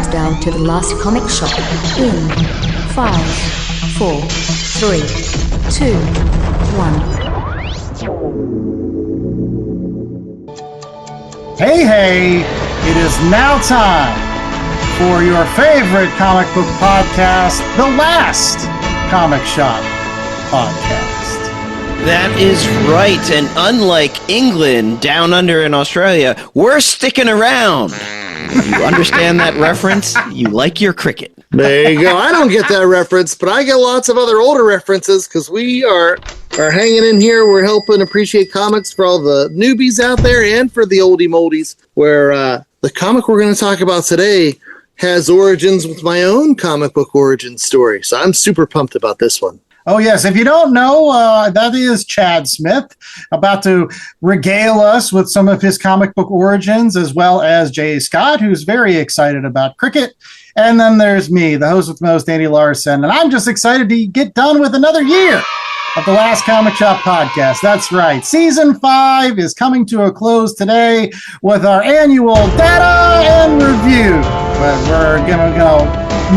countdown to the last comic shop in 5, 4, 3, 2, 1. Hey, it is now time for your favorite comic book podcast, The Last Comic Shop Podcast. That is right, and unlike England down under in Australia, we're sticking around. If you understand that reference, you like your cricket. There you go. I don't get that reference, but I get lots of other older references because we are hanging in here. We're helping appreciate comics for all the newbies out there and for the oldie moldies, where the comic we're going to talk about today has origins with my own comic book origin story. So I'm super pumped about this one. Oh, yes. If you don't know, that is Chad Smith, about to regale us with some of his comic book origins, as well as Jay Scott, who's very excited about cricket. And then there's me, the host with the most, Andy Larson. And I'm just excited to get done with another year of the Last Comic Shop Podcast. That's right. Season 5 is coming to a close today with our annual data and review. But we're going to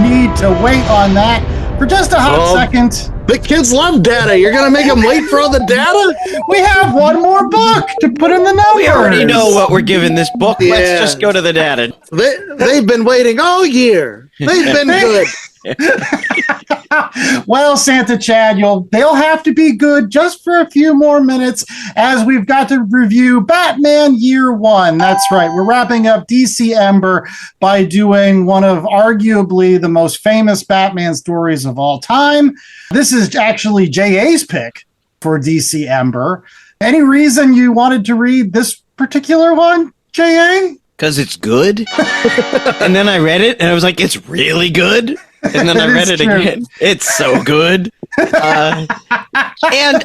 need to wait on that for just a hot second. The kids love data. You're going to make them wait for all the data? We have one more book to put in the numbers. We already know what we're giving this book. Yeah. Let's just go to the data. They've been waiting all year. They've been good. Well, Santa Chad, they'll have to be good just for a few more minutes as we've got to review Batman Year One. That's right. We're wrapping up DC Ember by doing one of arguably the most famous Batman stories of all time. This is actually J.A.'s pick for DC Ember. Any reason you wanted to read this particular one, J.A.? Because it's good. And then I read it and I was like, it's really good. And then I read it again. It's so good. And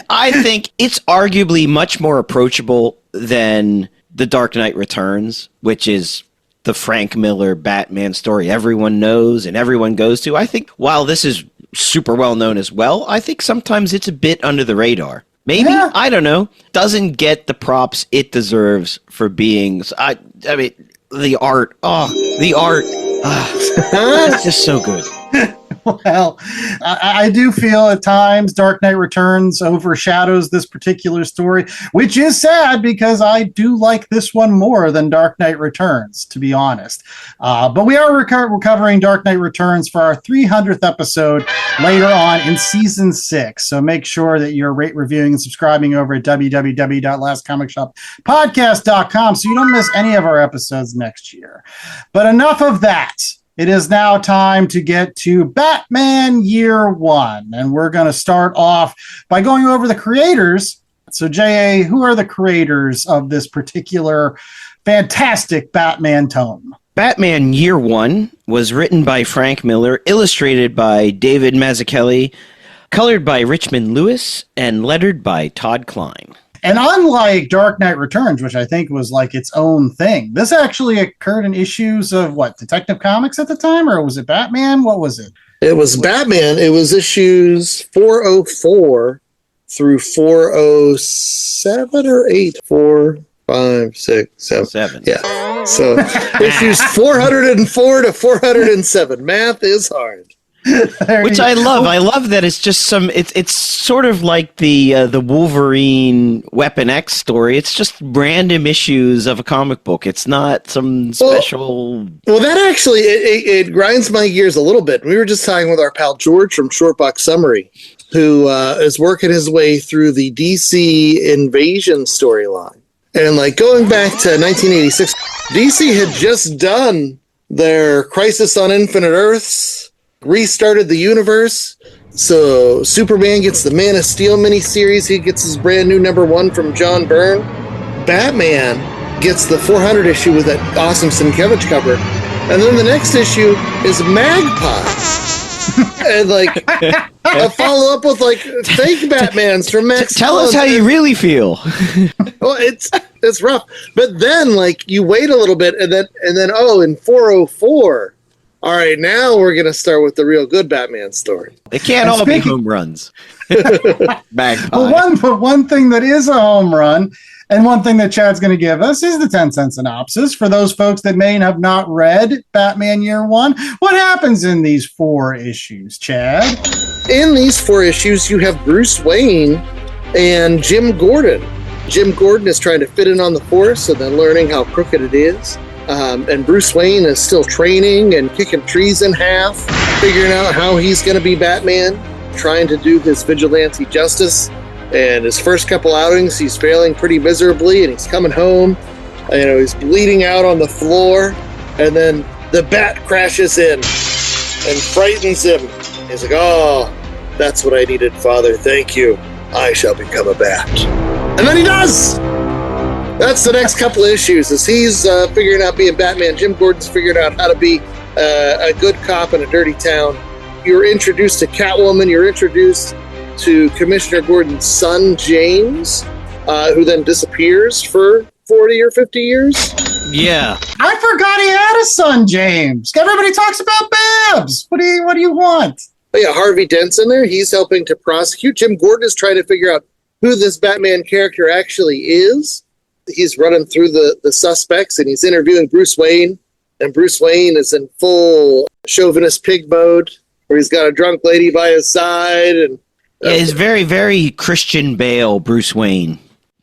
I think it's arguably much more approachable than The Dark Knight Returns, which is the Frank Miller Batman story everyone knows and everyone goes to. I think while this is super well known as well, I think sometimes it's a bit under the radar. Maybe, yeah. I don't know, doesn't get the props it deserves for being, I mean, the art, it's just so good. Well, I do feel at times Dark Knight Returns overshadows this particular story, which is sad because I do like this one more than Dark Knight Returns, to be honest. But we are recovering Dark Knight Returns for our 300th episode later on in Season 6. So make sure that you're reviewing and subscribing over at www.lastcomicshoppodcast.com so you don't miss any of our episodes next year. But enough of that. It is now time to get to Batman Year One, and we're going to start off by going over the creators. So, J.A., who are the creators of this particular fantastic Batman tome? Batman Year One was written by Frank Miller, illustrated by David Mazzucchelli, colored by Richmond Lewis, and lettered by Todd Klein. And unlike Dark Knight Returns, which I think was like its own thing, this actually occurred in issues of what, Detective Comics at the time, or was it Batman? What was it? It was Batman. It was issues 404 through 407 or 8. 4, 5, 6, 7. Yeah. So issues 404 to 407. Math is hard. Which I love. I love that it's just it's sort of like the Wolverine Weapon X story. It's just random issues of a comic book. It's not some special. Well, that actually it grinds my gears a little bit. We were just talking with our pal George from Shortbox Summary, who is working his way through the DC Invasion storyline, and like going back to 1986, DC had just done their Crisis on Infinite Earths. Restarted the universe. So Superman gets the Man of Steel miniseries. He gets his brand new #1 from John Byrne. Batman gets the 400 issue with that awesome Sienkiewicz cover. And then the next issue is Magpie. And like a follow up with like fake Batmans from Max. Tell us how you really feel. Well, it's rough. But then like you wait a little bit and then in 404, all right, now we're going to start with the real good Batman story. They can't all be home runs. Well, one thing that is a home run, And one thing that Chad's going to give us is the 10-cent synopsis for those folks that may have not read Batman Year One. What happens in these 4 issues, Chad? In these 4 issues, you have Bruce Wayne and Jim Gordon. Jim Gordon is trying to fit in on the force and then learning how crooked it is. And Bruce Wayne is still training and kicking trees in half, figuring out how he's going to be Batman, trying to do his vigilante justice. And his first couple outings, he's failing pretty miserably, and he's coming home. He's bleeding out on the floor, and then the bat crashes in and frightens him. He's like, "Oh, that's what I needed, Father. Thank you. I shall become a bat." And then he does! That's the next couple of issues, as he's figuring out being Batman. Jim Gordon's figuring out how to be a good cop in a dirty town. You're introduced to Catwoman. You're introduced to Commissioner Gordon's son, James, who then disappears for 40 or 50 years. Yeah. I forgot he had a son, James. Everybody talks about Babs. What do you want? But yeah, Harvey Dent's in there. He's helping to prosecute. Jim Gordon is trying to figure out who this Batman character actually is. He's running through the suspects, and he's interviewing Bruce Wayne. And Bruce Wayne is in full chauvinist pig mode, where he's got a drunk lady by his side. And it's very, very Christian Bale, Bruce Wayne.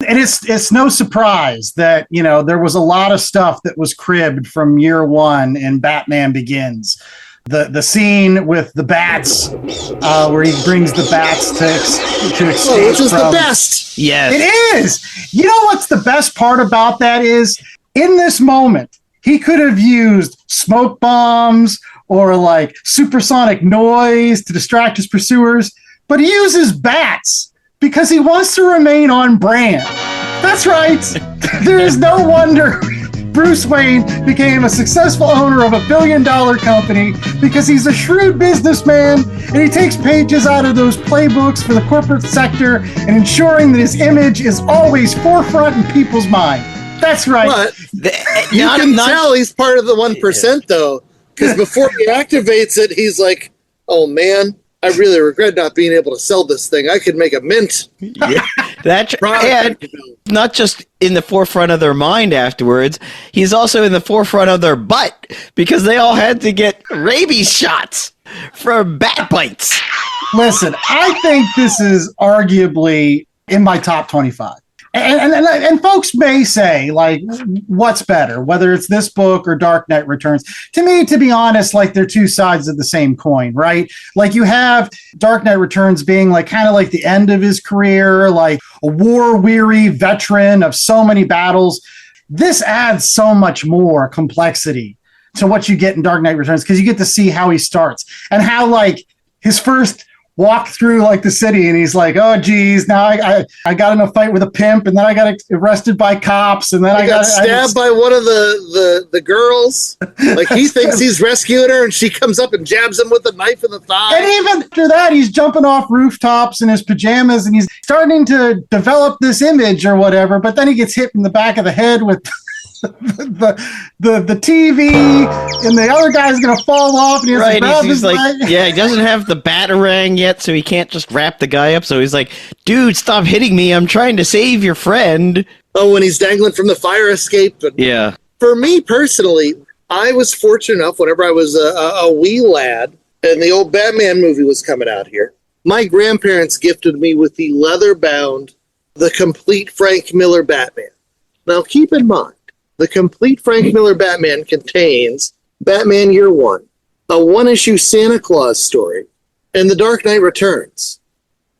And it's no surprise that, there was a lot of stuff that was cribbed from Year One in Batman Begins. The scene with the bats, where he brings the bats to escape which is the best. Yes. It is. You know what's the best part about that is, in this moment, he could have used smoke bombs or like supersonic noise to distract his pursuers, but he uses bats because he wants to remain on brand. That's right. There is no wonder Bruce Wayne became a successful owner of $1 billion company, because he's a shrewd businessman and he takes pages out of those playbooks for the corporate sector and ensuring that his image is always forefront in people's mind. That's right. But you can tell he's part of the 1%, though, because before he activates it, he's like, "Oh man, I really regret not being able to sell this thing. I could make a mint." Yeah, that's and not just in the forefront of their mind afterwards. He's also in the forefront of their butt, because they all had to get rabies shots from bat bites. Listen, I think this is arguably in my top 25. And folks may say, like, what's better, whether it's this book or Dark Knight Returns? To me, to be honest, like, they're two sides of the same coin, right? Like, you have Dark Knight Returns being like kind of like the end of his career, like a war-weary veteran of so many battles. This adds so much more complexity to what you get in Dark Knight Returns, because you get to see how he starts and how, like, his first walk through like the city, and he's like, "Oh geez, now I got in a fight with a pimp, and then I got arrested by cops, and then I got stabbed by one of the girls." Like, he thinks he's rescuing her, and she comes up and jabs him with a knife in the thigh. And even after that, he's jumping off rooftops in his pajamas, and he's starting to develop this image or whatever. But then he gets hit in the back of the head with the TV, and the other guy's gonna fall off, and he has to grab his leg. Yeah, he doesn't have the batarang yet, so he can't just wrap the guy up. So he's like, "Dude, stop hitting me! I'm trying to save your friend." Oh, when he's dangling from the fire escape. Yeah. For me personally, I was fortunate enough, whenever I was a wee lad and the old Batman movie was coming out here, my grandparents gifted me with the leather-bound, the complete Frank Miller Batman. Now, keep in mind, the complete Frank Miller Batman contains Batman Year One, a one-issue Santa Claus story, and The Dark Knight Returns.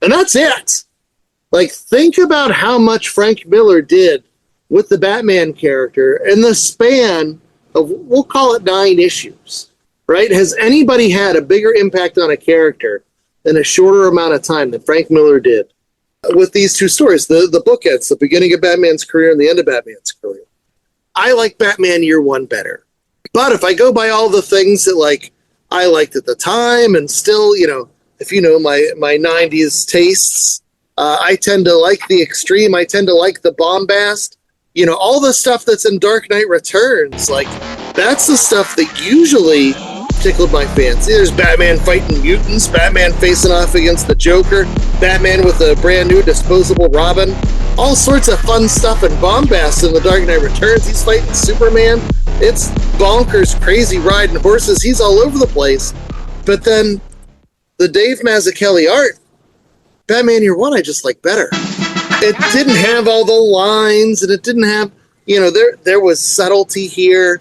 And that's it. Like, think about how much Frank Miller did with the Batman character in the span of, we'll call it 9 issues, right? Has anybody had a bigger impact on a character in a shorter amount of time than Frank Miller did with these two stories? The bookends, the beginning of Batman's career and the end of Batman's career. I like Batman Year One better. But if I go by all the things that, like, I liked at the time, and still, if you know my 90s tastes, I tend to like the extreme. I tend to like the bombast. All the stuff that's in Dark Knight Returns, like, that's the stuff that usually tickled my fancy. There's Batman fighting mutants, Batman facing off against the Joker, Batman with a brand new disposable Robin. all sorts of fun stuff and bombast in The Dark Knight Returns. He's fighting Superman. It's bonkers, crazy riding horses. He's all over the place. But then the Dave Mazzucchelli art, Batman Year One, I just like better. It didn't have all the lines, and it didn't have, there was subtlety here.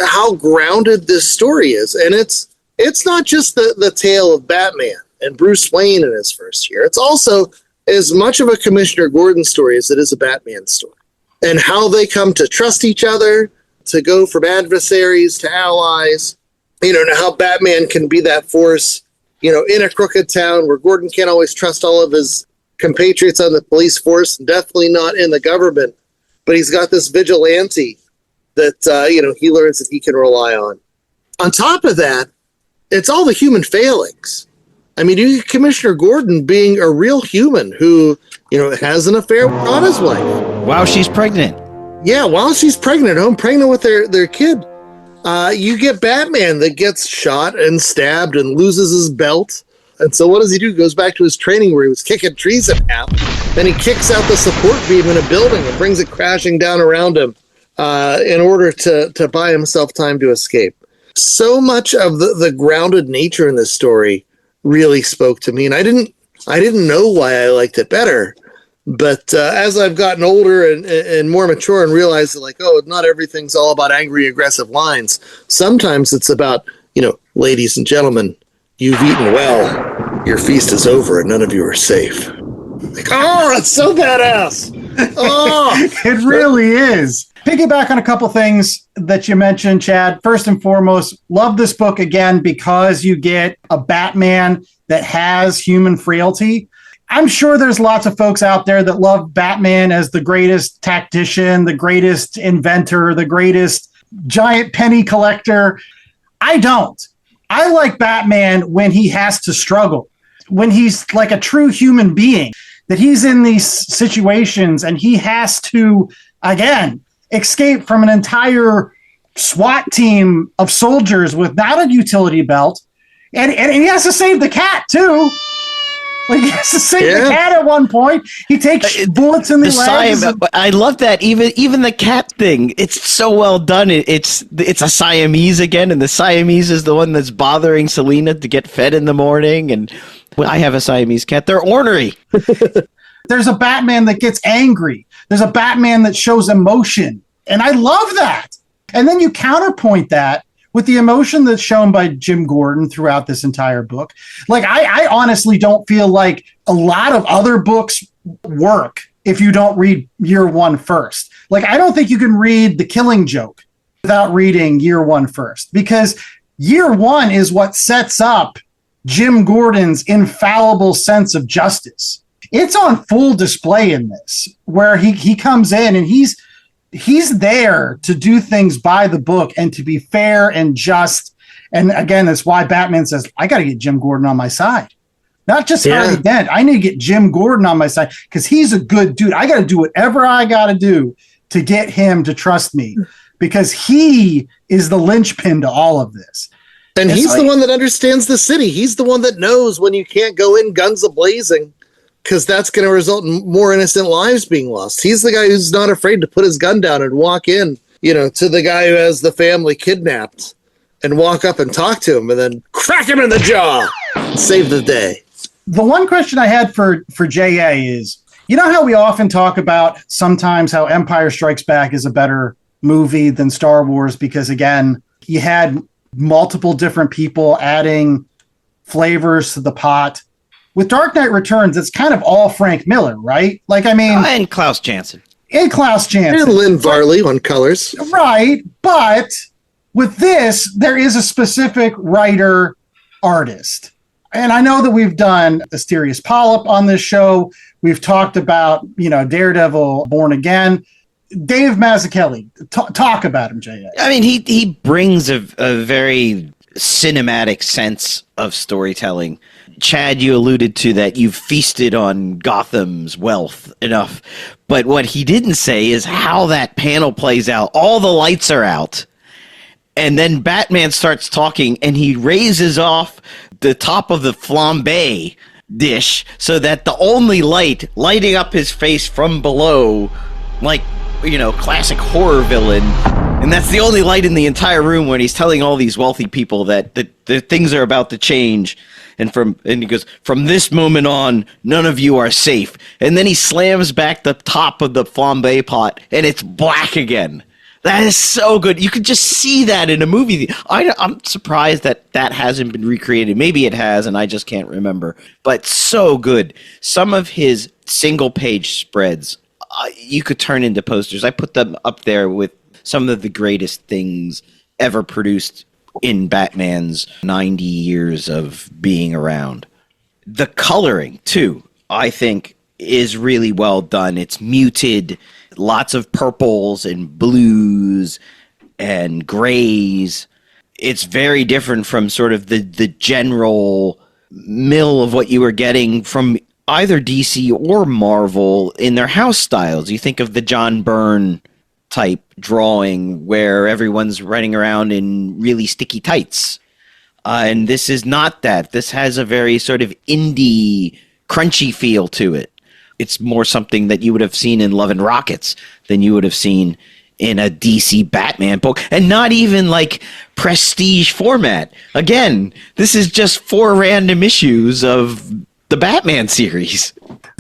How grounded this story is. And it's not just the tale of Batman and Bruce Wayne in his first year. It's also as much of a Commissioner Gordon story as it is a Batman story. And how they come to trust each other, to go from adversaries to allies, and how Batman can be that force, in a crooked town where Gordon can't always trust all of his compatriots on the police force, definitely not in the government, but he's got this vigilante that, he learns that he can rely on. On top of that, it's all the human failings. I mean, you get Commissioner Gordon being a real human who, has an affair on his wife. While she's pregnant. Yeah, while she's pregnant, home pregnant with their kid. You get Batman that gets shot and stabbed and loses his belt. And so what does he do? He goes back to his training where he was kicking trees in half. Then he kicks out the support beam in a building and brings it crashing down around him in order to buy himself time to escape. So much of the grounded nature in this story really spoke to me. And I didn't know why I liked it better. But as I've gotten older and more mature and realized that, not everything's all about angry, aggressive lines. Sometimes it's about, ladies and gentlemen, you've eaten well. Your feast is over and none of you are safe. It's so badass. Oh, it really is. Piggyback on a couple things that you mentioned, Chad. First and foremost, love this book again because you get a Batman that has human frailty. I'm sure there's lots of folks out there that love Batman as the greatest tactician, the greatest inventor, the greatest giant penny collector. I don't. I like Batman when he has to struggle, when he's like a true human being, that he's in these situations and he has to, again, escape from an entire SWAT team of soldiers without a utility belt. And he has to save the cat, too. Like, he has to save the cat at one point. He takes bullets in the legs. I love that. Even the cat thing. It's so well done. It's a Siamese again, and the Siamese is the one that's bothering Selena to get fed in the morning. And I have a Siamese cat. They're ornery. There's a Batman that gets angry. There's a Batman that shows emotion. And I love that. And then you counterpoint that with the emotion that's shown by Jim Gordon throughout this entire book. Like, I honestly don't feel like a lot of other books work if you don't read Year One first. Like, I don't think you can read The Killing Joke without reading Year One first, because Year One is what sets up Jim Gordon's infallible sense of justice. It's on full display in this, where he comes in and he's there to do things by the book and to be fair and just. And again, that's why Batman says, I got to get Jim Gordon on my side. Not just Harvey Dent. I need to get Jim Gordon on my side because he's a good dude. I got to do whatever I got to do to get him to trust me because he is the linchpin to all of this. And he's the one that understands the city. He's the one that knows when you can't go in guns a-blazing, because that's going to result in more innocent lives being lost. He's the guy who's not afraid to put his gun down and walk in, to the guy who has the family kidnapped and walk up and talk to him and then crack him in the jaw and save the day. The one question I had for J.A. is, how we often talk about sometimes how Empire Strikes Back is a better movie than Star Wars because, again, you had multiple different people adding flavors to the pot. With Dark Knight Returns, it's kind of all Frank Miller, right? And Klaus Janson. And Lynn Varley on colors. Right. But with this, there is a specific writer artist. And I know that we've done Asterius Polyp on this show. We've talked about, Daredevil Born Again. Dave Mazzucchelli, talk about him, J.A. I mean, he brings a very cinematic sense of storytelling. Chad, you alluded to that you've feasted on Gotham's wealth enough. But what he didn't say is how that panel plays out. All the lights are out. And then Batman starts talking and he raises off the top of the flambe dish so that the only light lighting up his face from below, like, classic horror villain, and that's the only light in the entire room when he's telling all these wealthy people that the things are about to change, and he goes, from this moment on, none of you are safe, and then he slams back the top of the flambe pot and it's black again. That is so good. You could just see that in a movie. I'm surprised that hasn't been recreated. Maybe it has, and I just can't remember. But so good. Some of his single-page spreads, you could turn into posters. I put them up there with some of the greatest things ever produced in Batman's 90 years of being around. The coloring, too, I think, is really well done. It's muted. Lots of purples and blues and grays. It's very different from sort of the general mill of what you were getting from either DC or Marvel in their house styles. You think of the John Byrne type drawing where everyone's running around in really sticky tights. And this is not that. This has a very sort of indie, crunchy feel to it. It's more something that you would have seen in Love and Rockets than you would have seen in a DC Batman book. And not even like prestige format. Again, this is just 4 random issues of the Batman series.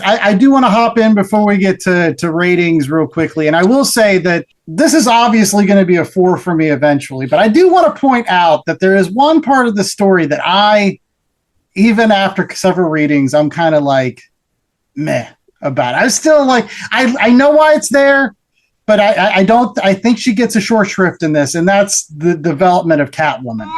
I do want to hop in before we get to ratings real quickly. And I will say that this is obviously going to be a 4 for me eventually. But I do want to point out that there is one part of the story that even after several readings, I'm kind of like, meh about it. I still like, I know why it's there, but I think she gets a short shrift in this, and that's the development of Catwoman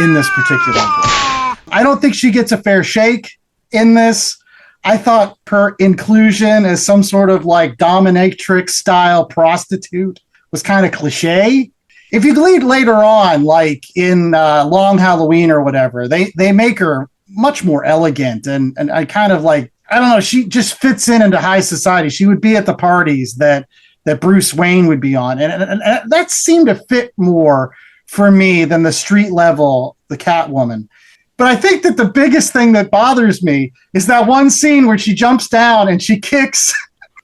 in this particular book. I don't think she gets a fair shake in this. I thought her inclusion as some sort of like dominatrix style prostitute was kind of cliche. If you read later on, like in Long Halloween or whatever, they make her much more elegant and I kind of like, I don't know, she just fits into high society. She would be at the parties that Bruce Wayne would be on. And that seemed to fit more for me than the street level, the Catwoman. But I think that the biggest thing that bothers me is that one scene where she jumps down and she kicks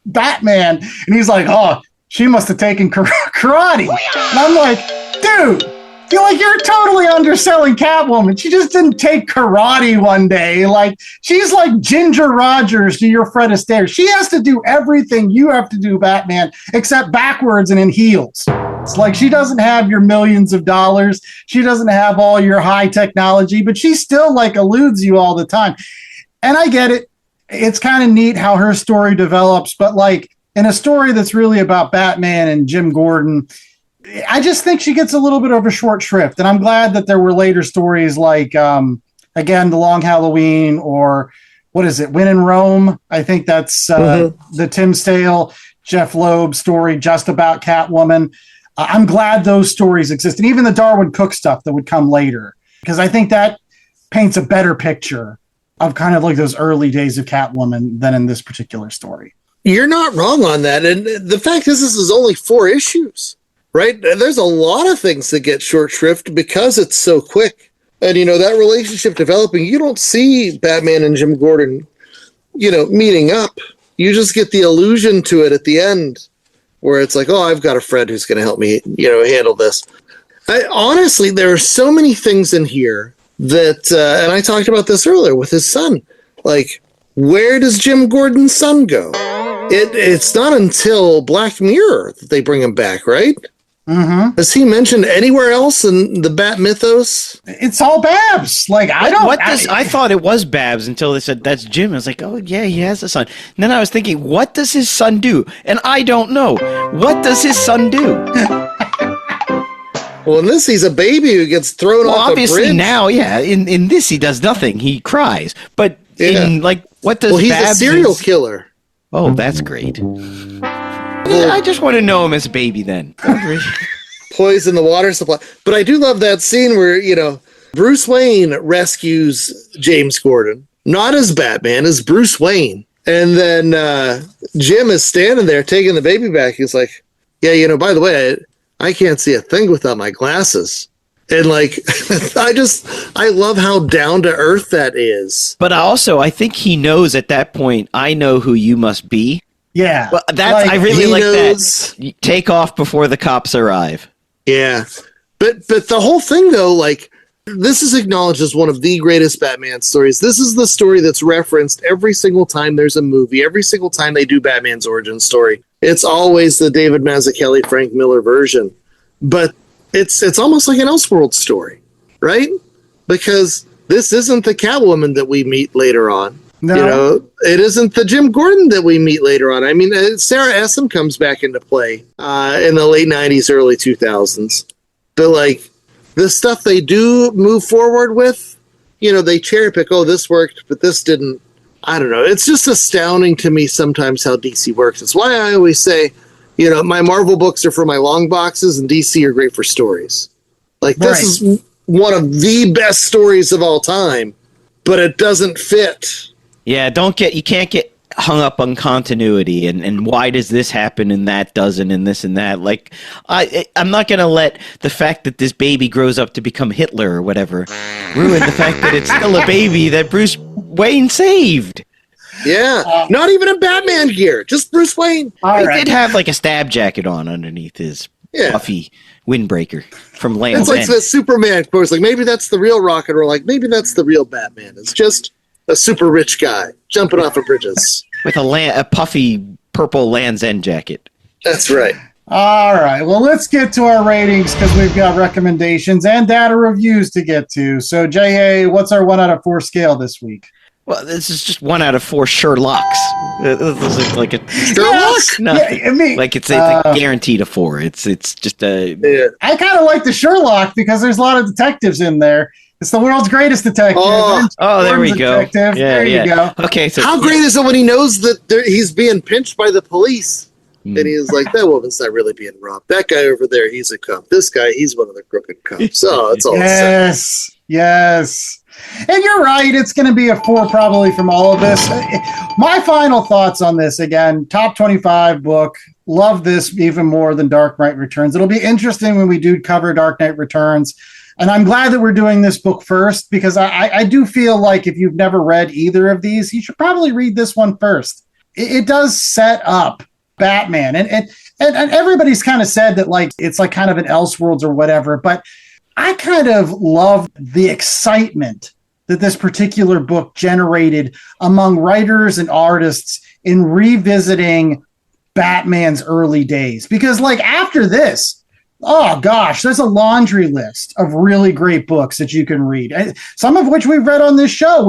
Batman. And he's like, oh, she must have taken karate. And I'm like, dude, you're totally underselling Catwoman. She just didn't take karate one day. Like, she's like Ginger Rogers to your Fred Astaire. She has to do everything you have to do, Batman, except backwards and in heels. It's like she doesn't have your millions of dollars. She doesn't have all your high technology, but she still like eludes you all the time. And I get it. It's kind of neat how her story develops, but like in a story that's really about Batman and Jim Gordon, I just think she gets a little bit of a short shrift, and I'm glad that there were later stories like, again, The Long Halloween, or what is it, When in Rome? I think that's the Tim Sale, Jeff Loeb story just about Catwoman. I'm glad those stories exist, and even the Darwin Cook stuff that would come later, because I think that paints a better picture of kind of like those early days of Catwoman than in this particular story. You're not wrong on that, and the fact is this is only 4 issues. Right? There's a lot of things that get short shrift because it's so quick. And, that relationship developing, you don't see Batman and Jim Gordon, meeting up. You just get the allusion to it at the end where it's like, oh, I've got a friend who's going to help me, handle this. Honestly, there are so many things in here that, and I talked about this earlier with his son, like, where does Jim Gordon's son go? It's not until Black Mirror that they bring him back, right? Mm-hmm. Is he mentioned anywhere else in the Bat mythos? It's all Babs. Like, I thought it was Babs until they said that's Jim. I was like, oh yeah, he has a son. And then I was thinking, what does his son do? And I don't know. What does his son do? Well, in this, he's a baby who gets thrown off a bridge. Obviously now, yeah. In this, he does nothing. He cries. But in what does? Well, he's Babs a serial killer. Oh, that's great. I just want to know him as a baby then. Poison the water supply. But I do love that scene where, Bruce Wayne rescues James Gordon, not as Batman, as Bruce Wayne. And then Jim is standing there taking the baby back. He's like, yeah, by the way, I can't see a thing without my glasses. And like, I love how down to earth that is. But I think he knows at that point, I know who you must be. Yeah. Well, I really like knows, that. You take off before the cops arrive. Yeah. But the whole thing, though, like, this is acknowledged as one of the greatest Batman stories. This is the story that's referenced every single time there's a movie, every single time they do Batman's origin story. It's always the David Mazzucchelli, Frank Miller version. But it's almost like an Elseworld story, right? Because this isn't the Catwoman that we meet later on. No. You know, it isn't the Jim Gordon that we meet later on. I mean, Sarah Essam comes back into play in the late 90s, early 2000s. But, like, the stuff they do move forward with, you know, they cherry pick, oh, this worked, but this didn't. I don't know. It's just astounding to me sometimes how DC works. It's why I always say, you know, my Marvel books are for my long boxes and DC are great for stories. Like, this is one of the best stories of all time, but it doesn't fit. Yeah, you can't get hung up on continuity and why does this happen and that doesn't and this and that. Like, I'm not going to let the fact that this baby grows up to become Hitler or whatever ruin the fact that it's still a baby that Bruce Wayne saved. Yeah, not even a Batman gear, just Bruce Wayne. He did have like a stab jacket on underneath his puffy windbreaker from Land's End. It's like the Superman quote. Like, maybe that's the real rock and roll. Like, maybe that's the real Batman. It's just a super rich guy jumping off of bridges with a puffy purple Land's End jacket. That's right. All right. Well, let's get to our ratings because we've got recommendations and data reviews to get to. So, J.A., what's our 1 out of 4 scale this week? Well, this is just 1 out of 4 Sherlocks. This is like a Sherlock? No, yeah, I mean, it's guaranteed a 4. It's just a. Yeah. I kind of like the Sherlock because there's a lot of detectives in there. It's the world's greatest detective. Oh, there we go. Yeah, there you go. Okay, so how great is it when he knows that he's being pinched by the police? And he's like, that woman's not really being robbed. That guy over there, he's a cop. This guy, he's one of the crooked cops. So it's all Yes. And you're right. It's going to be a 4 probably from all of this. My final thoughts on this, again, top 25 book. Love this even more than Dark Knight Returns. It'll be interesting when we do cover Dark Knight Returns. And I'm glad that we're doing this book first because I do feel like if you've never read either of these, you should probably read this one first. It does set up Batman. And everybody's kind of said that like it's like kind of an Elseworlds or whatever, but I kind of love the excitement that this particular book generated among writers and artists in revisiting Batman's early days. Because like after this, oh gosh, there's a laundry list of really great books that you can read. Some of which we've read on this show.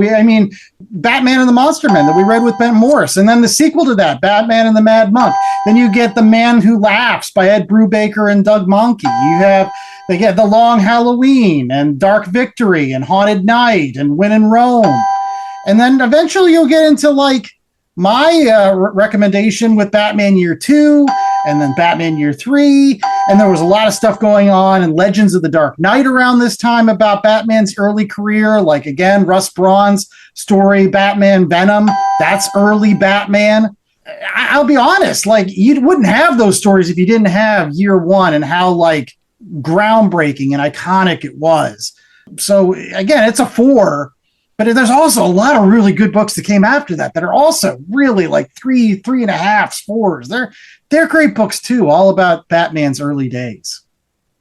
Batman and the Monster Men that we read with Ben Morris. And then the sequel to that, Batman and the Mad Monk. Then you get The Man Who Laughs by Ed Brubaker and Doug Mahnke. They get The Long Halloween and Dark Victory and Haunted Night and When in Rome. And then eventually you'll get into like my recommendation with Batman Year 2 and then Batman Year 3. And there was a lot of stuff going on in Legends of the Dark Knight around this time about Batman's early career. Like, again, Russ Braun's story, Batman Venom. That's early Batman. I'll be honest, like, you wouldn't have those stories if you didn't have Year 1 and how, like, groundbreaking and iconic it was. So, again, it's a 4. But there's also a lot of really good books that came after that are also really like 3.5, 4s. They're great books too, all about Batman's early days.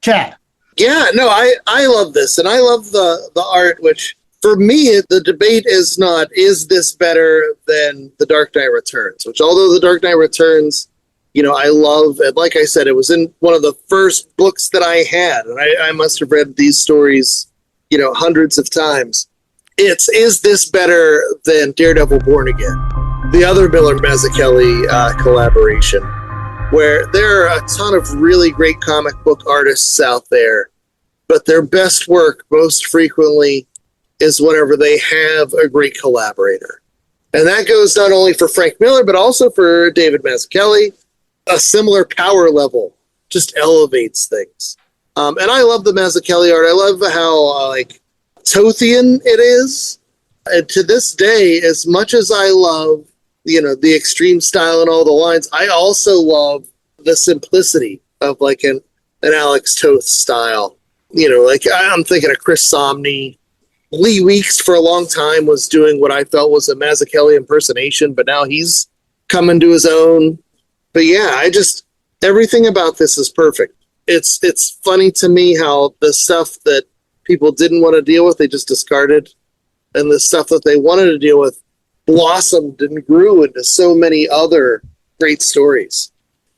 Chad. Yeah, no, I love this, and I love the art, which for me, the debate is not, is this better than The Dark Knight Returns? Which, although The Dark Knight Returns, you know, I love, and like I said, it was in one of the first books that I had, and I must have read these stories, you know, hundreds of times. Is this better than Daredevil Born Again? The other Miller Mazzucchelli collaboration, where there are a ton of really great comic book artists out there, but their best work most frequently is whenever they have a great collaborator. And that goes not only for Frank Miller, but also for David Mazzucchelli. A similar power level just elevates things. And I love the Mazzucchelli art. I love how, Tothian it is. And to this day, as much as I love, you know, the extreme style and all the lines, I also love the simplicity of like an Alex Toth style. Like I'm thinking of Chris Somney. Lee Weeks for a long time was doing what I felt was a Mazzucchelli impersonation, but now he's coming to his own. But yeah, everything about this is perfect. It's funny to me how the stuff that people didn't want to deal with, they just discarded. And the stuff that they wanted to deal with blossomed and grew into so many other great stories.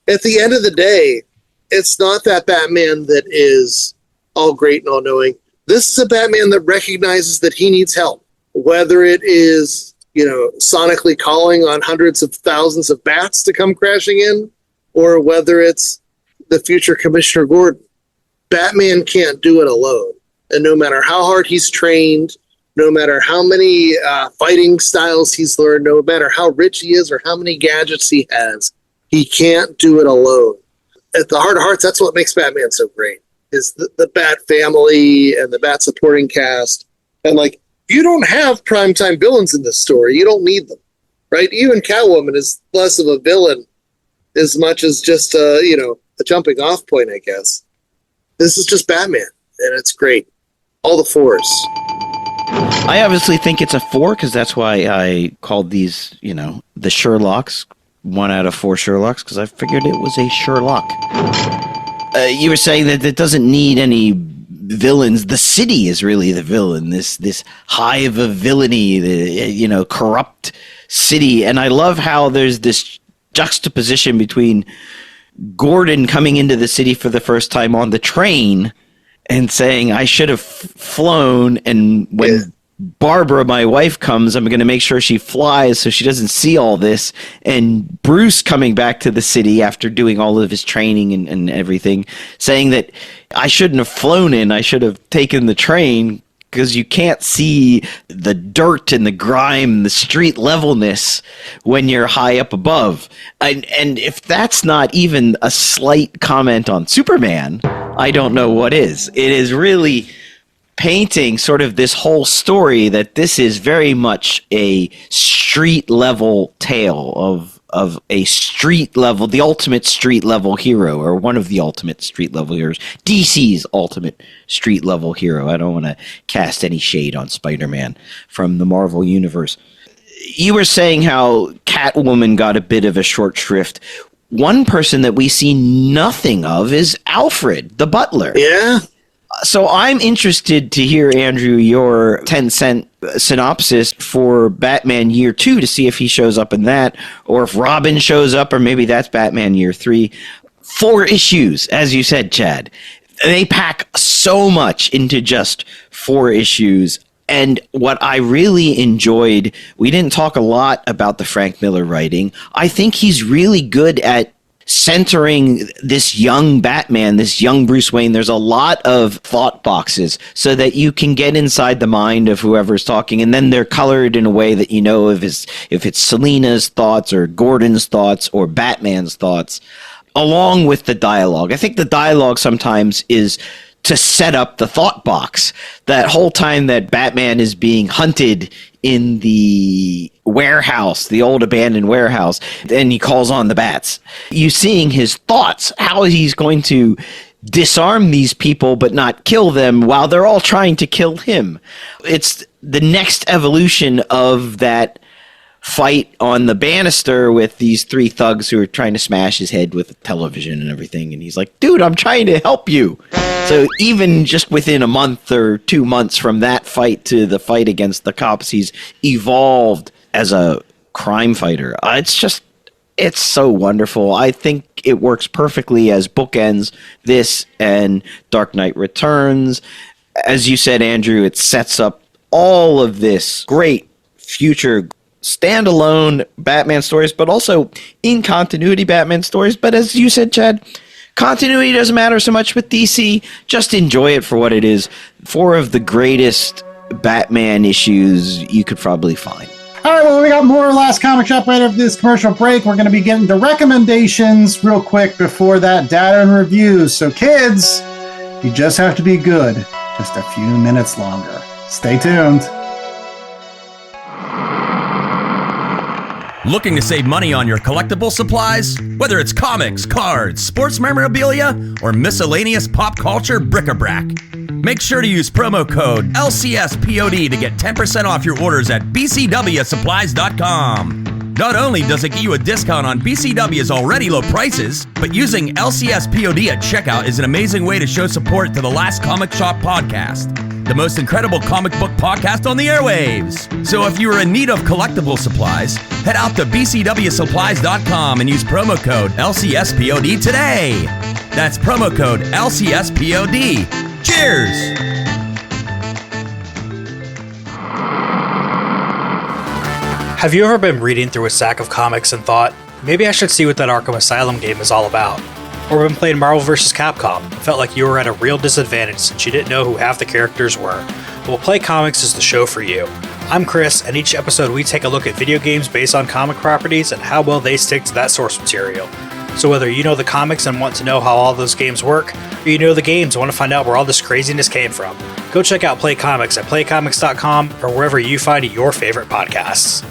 At the end of the day, it's not that Batman that is all great and all knowing. This is a Batman that recognizes that he needs help, whether it is, sonically calling on hundreds of thousands of bats to come crashing in, or whether it's the future Commissioner Gordon. Batman can't do it alone. And no matter how hard he's trained, no matter how many fighting styles he's learned, no matter how rich he is or how many gadgets he has, he can't do it alone. At the heart of hearts, that's what makes Batman so great, is the Bat family and the Bat supporting cast. And you don't have primetime villains in this story. You don't need them, right? Even Catwoman is less of a villain as much as just a jumping off point, I guess. This is just Batman, and it's great. All the fours. I obviously think it's a 4 because that's why I called these, the Sherlocks, 1 out of 4 Sherlocks, because I figured it was a Sherlock. You were saying that it doesn't need any villains. The city is really the villain. This hive of villainy, the corrupt city, and I love how there's this juxtaposition between Gordon coming into the city for the first time on the train and saying, I should have flown, and when Barbara, my wife, comes, I'm going to make sure she flies so she doesn't see all this. And Bruce coming back to the city after doing all of his training and everything, saying that I shouldn't have flown in, I should have taken the train, because you can't see the dirt and the grime and the street levelness when you're high up above. And if that's not even a slight comment on Superman, I don't know what is. It is really painting sort of this whole story that this is very much a street level tale of a street level, the ultimate street level hero, or one of the ultimate street level heroes, DC's ultimate street level hero. I don't want to cast any shade on Spider-Man from the Marvel Universe. You were saying how Catwoman got a bit of a short shrift. One person that we see nothing of is Alfred, the butler. Yeah. So I'm interested to hear, Andrew, your 10-cent synopsis for Batman Year 2 to see if he shows up in that, or if Robin shows up, or maybe that's Batman Year 3. 4 issues, as you said, Chad. They pack so much into just 4 issues. And what I really enjoyed, we didn't talk a lot about the Frank Miller writing. I think he's really good at centering this young Batman, this young Bruce Wayne. There's a lot of thought boxes so that you can get inside the mind of whoever's talking, and then they're colored in a way that you know if it's Selina's thoughts or Gordon's thoughts or Batman's thoughts, along with the dialogue. I think the dialogue sometimes is to set up the thought box. That whole time that Batman is being hunted in the warehouse, the old abandoned warehouse, and he calls on the bats. You seeing his thoughts, how he's going to disarm these people but not kill them while they're all trying to kill him. It's the next evolution of that fight on the banister with these 3 thugs who are trying to smash his head with a television and everything. And he's like, dude, I'm trying to help you. So even just within a month or 2 months from that fight to the fight against the cops, he's evolved as a crime fighter. It's so wonderful. I think it works perfectly as bookends, this and Dark Knight Returns. As you said, Andrew, it sets up all of this great future standalone Batman stories, but also in continuity Batman stories. But as you said, Chad, continuity doesn't matter so much with DC. Just enjoy it for what it is. 4 of the greatest Batman issues you could probably find. All right, well, we got more Last Comic Shop right after this commercial break. We're going to be getting to recommendations real quick before that, data and reviews. So kids, you just have to be good just a few minutes longer. Stay tuned. Looking to save money on your collectible supplies? Whether it's comics, cards, sports memorabilia, or miscellaneous pop culture bric-a-brac, make sure to use promo code LCSPOD to get 10% off your orders at bcwsupplies.com. Not only does it get you a discount on BCW's already low prices, but using LCSPOD at checkout is an amazing way to show support to the Last Comic Shop podcast, the most incredible comic book podcast on the airwaves. So if you are in need of collectible supplies, head out to bcwsupplies.com and use promo code LCSPOD today. That's promo code LCSPOD. Cheers! Have you ever been reading through a stack of comics and thought, maybe I should see what that Arkham Asylum game is all about? Or been playing Marvel vs. Capcom and felt like you were at a real disadvantage since you didn't know who half the characters were? Well, Play Comics is the show for you. I'm Chris, and each episode we take a look at video games based on comic properties and how well they stick to that source material. So whether you know the comics and want to know how all those games work, or you know the games and want to find out where all this craziness came from, go check out Play Comics at playcomics.com or wherever you find your favorite podcasts.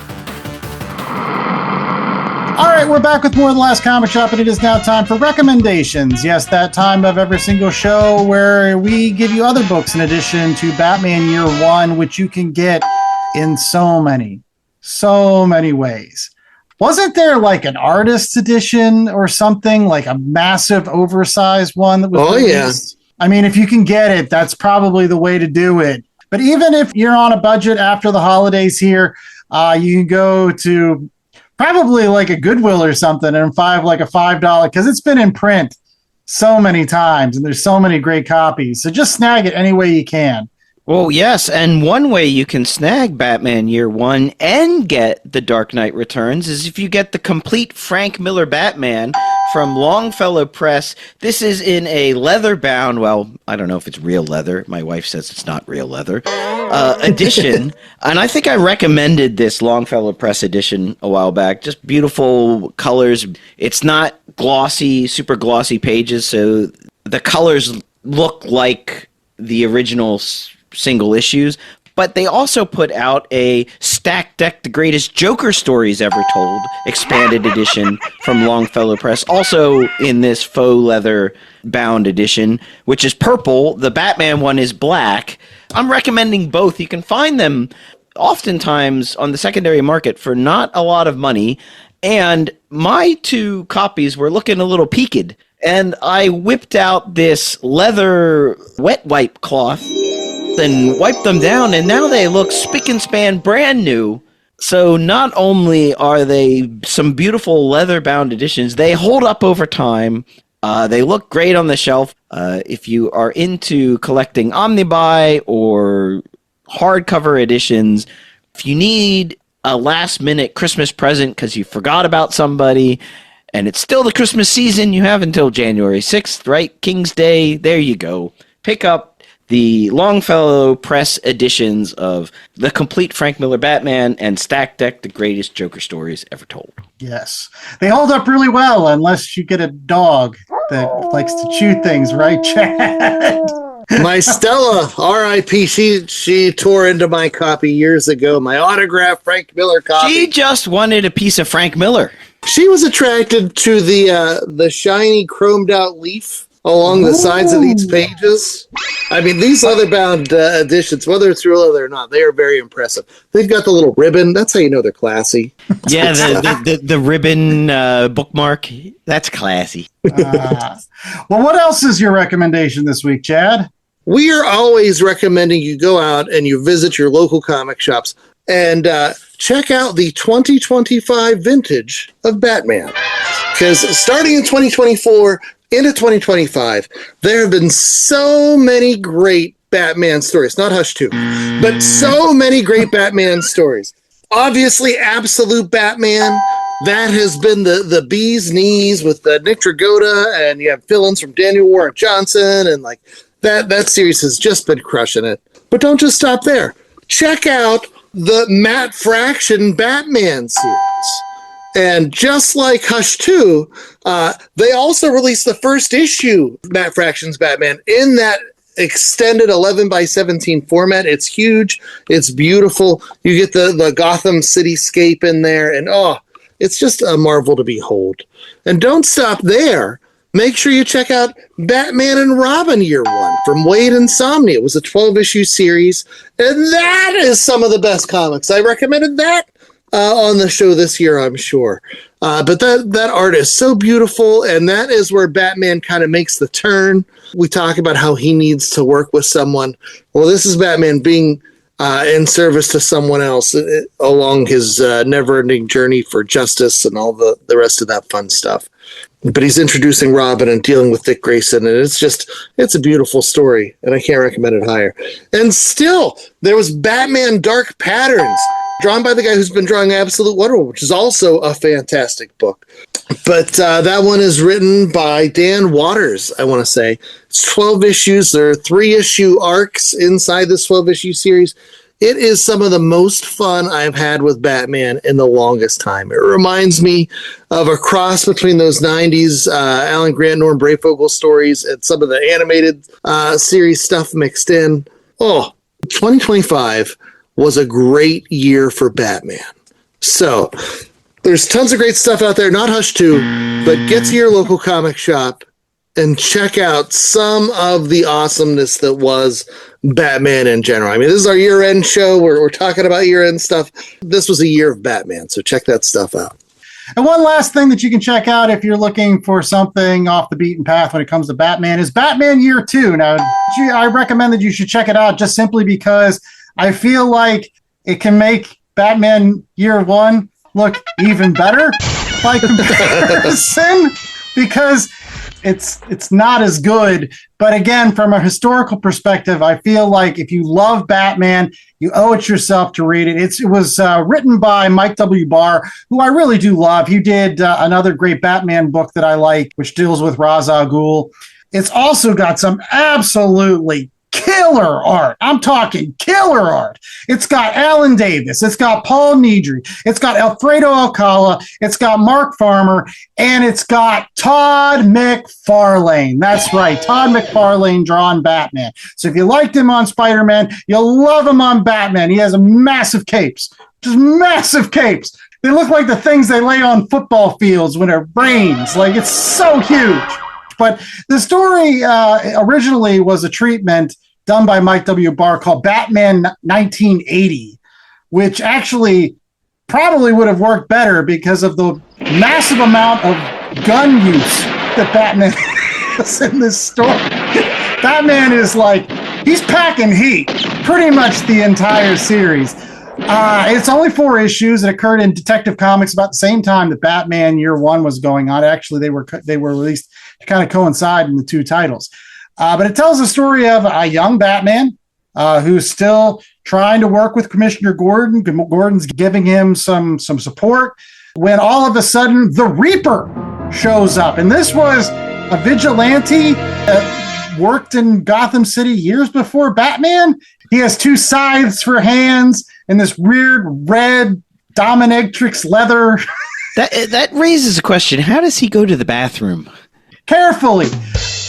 All right, we're back with more of The Last Comic Shop, and it is now time for recommendations. Yes, that time of every single show where we give you other books in addition to Batman Year One, which you can get in so many ways. Wasn't there like an artist's edition or something, like a massive oversized one that was released? Yeah. I mean, if you can get it, that's probably the way to do it. But even if you're on a budget after the holidays here, you can go to probably like a Goodwill or something and find like a $5, because it's been in print so many times and there's so many great copies. So just snag it any way you can. Well, yes, and one way you can snag Batman Year One and get The Dark Knight Returns is if you get the complete Frank Miller Batman from Longfellow Press. This is in a leather-bound, well, I don't know if it's real leather. My wife says it's not real leather, edition. And I think I recommended this Longfellow Press edition a while back. Just beautiful colors. It's not glossy, super glossy pages, so the colors look like the original single issues, but they also put out a Stack Deck The Greatest Joker Stories Ever Told expanded edition from Longfellow Press, also in this faux leather bound edition, which is purple. The Batman one is black. I'm recommending both. You can find them oftentimes on the secondary market for not a lot of money, and my two copies were looking a little peaked, and I whipped out this leather wet wipe cloth and wiped them down, and now they look spick and span brand new. So not only are they some beautiful leather-bound editions, they hold up over time. They look great on the shelf. If you are into collecting omnibuy or hardcover editions, if you need a last-minute Christmas present because you forgot about somebody, and it's still the Christmas season, you have until January 6th, right? King's Day, there you go. Pick up the Longfellow Press editions of the complete Frank Miller Batman and Stack Deck The Greatest Joker Stories Ever Told. Yes. They hold up really well unless you get a dog that likes to chew things, right, Chad? My Stella, R.I.P., she tore into my copy years ago, my autographed Frank Miller copy. She just wanted a piece of Frank Miller. She was attracted to the shiny chromed out leaf along the sides of these pages. I mean, these leather-bound editions, whether it's real leather or not, they are very impressive. They've got the little ribbon. That's how you know they're classy. Yeah, the ribbon bookmark. That's classy. Well, what else is your recommendation this week, Chad? We are always recommending you go out and you visit your local comic shops and check out the 2025 vintage of Batman. Because starting in 2024 into 2025, there have been so many great Batman stories. Not Hush 2, but so many great Batman stories. Obviously, Absolute Batman. That has been the bee's knees with Nick Dragotta, and you have fill-ins from Daniel Warren Johnson, and like that series has just been crushing it. But don't just stop there. Check out the Matt Fraction Batman series. And just like Hush 2, they also released the first issue, Matt Fraction's Batman, in that extended 11 by 17 format. It's huge. It's beautiful. You get the Gotham cityscape in there. And It's just a marvel to behold. And don't stop there. Make sure you check out Batman and Robin Year One from Wade Insomnia. It was a 12-issue series, and that is some of the best comics. I recommended that on the show this year, I'm sure. But that art is so beautiful, and that is where Batman kind of makes the turn. We talk about how he needs to work with someone. Well, this is Batman being in service to someone else along his never-ending journey for justice and all the rest of that fun stuff. But he's introducing Robin and dealing with Dick Grayson, and it's a beautiful story, and I can't recommend it higher. And still, there was Batman Dark Patterns, drawn by the guy who's been drawing Absolute Wonder Woman, which is also a fantastic book. But that one is written by Dan Waters, I want to say. It's 12 issues. There are 3-issue arcs inside this 12-issue series. It is some of the most fun I've had with Batman in the longest time. It reminds me of a cross between those 90s Alan Grant, Norm Brayfogle stories and some of the animated series stuff mixed in. 2025 was a great year for Batman. So there's tons of great stuff out there, not Hush 2, but get to your local comic shop and check out some of the awesomeness that was Batman in general. I mean, this is our year-end show. We're talking about year-end stuff. This was a year of Batman, so check that stuff out. And one last thing that you can check out if you're looking for something off the beaten path when it comes to Batman is Batman Year 2. Now, I recommend that you should check it out just simply because I feel like it can make Batman Year 1 look even better by comparison because it's not as good. But again, from a historical perspective, I feel like if you love Batman, you owe it yourself to read it. It was written by Mike W. Barr, who I really do love. He did another great Batman book that I like, which deals with Ra's al Ghul. It's also got some absolutely killer art. I'm talking killer art. It's got Alan Davis. It's got Paul Nedry. It's got Alfredo Alcala. It's got Mark Farmer. And it's got Todd McFarlane. That's right. Todd McFarlane drawn Batman. So if you liked him on Spider-Man, you'll love him on Batman. He has a massive capes. Just massive capes. They look like the things they lay on football fields when it rains. Like, it's so huge. But the story originally was a treatment done by Mike W. Barr called Batman 1980, which actually probably would have worked better because of the massive amount of gun use that Batman has in this story. Batman is like, he's packing heat pretty much the entire series. It's only 4 issues. It occurred in Detective Comics about the same time that Batman Year 1 was going on. Actually, they were released to kind of coincide in the 2 titles. But it tells the story of a young Batman who's still trying to work with Commissioner Gordon. Gordon's giving him some support when all of a sudden the Reaper shows up. And this was a vigilante that worked in Gotham City years before Batman. He has 2 scythes for hands and this weird red dominatrix leather. That raises a question. How does he go to the bathroom? Carefully.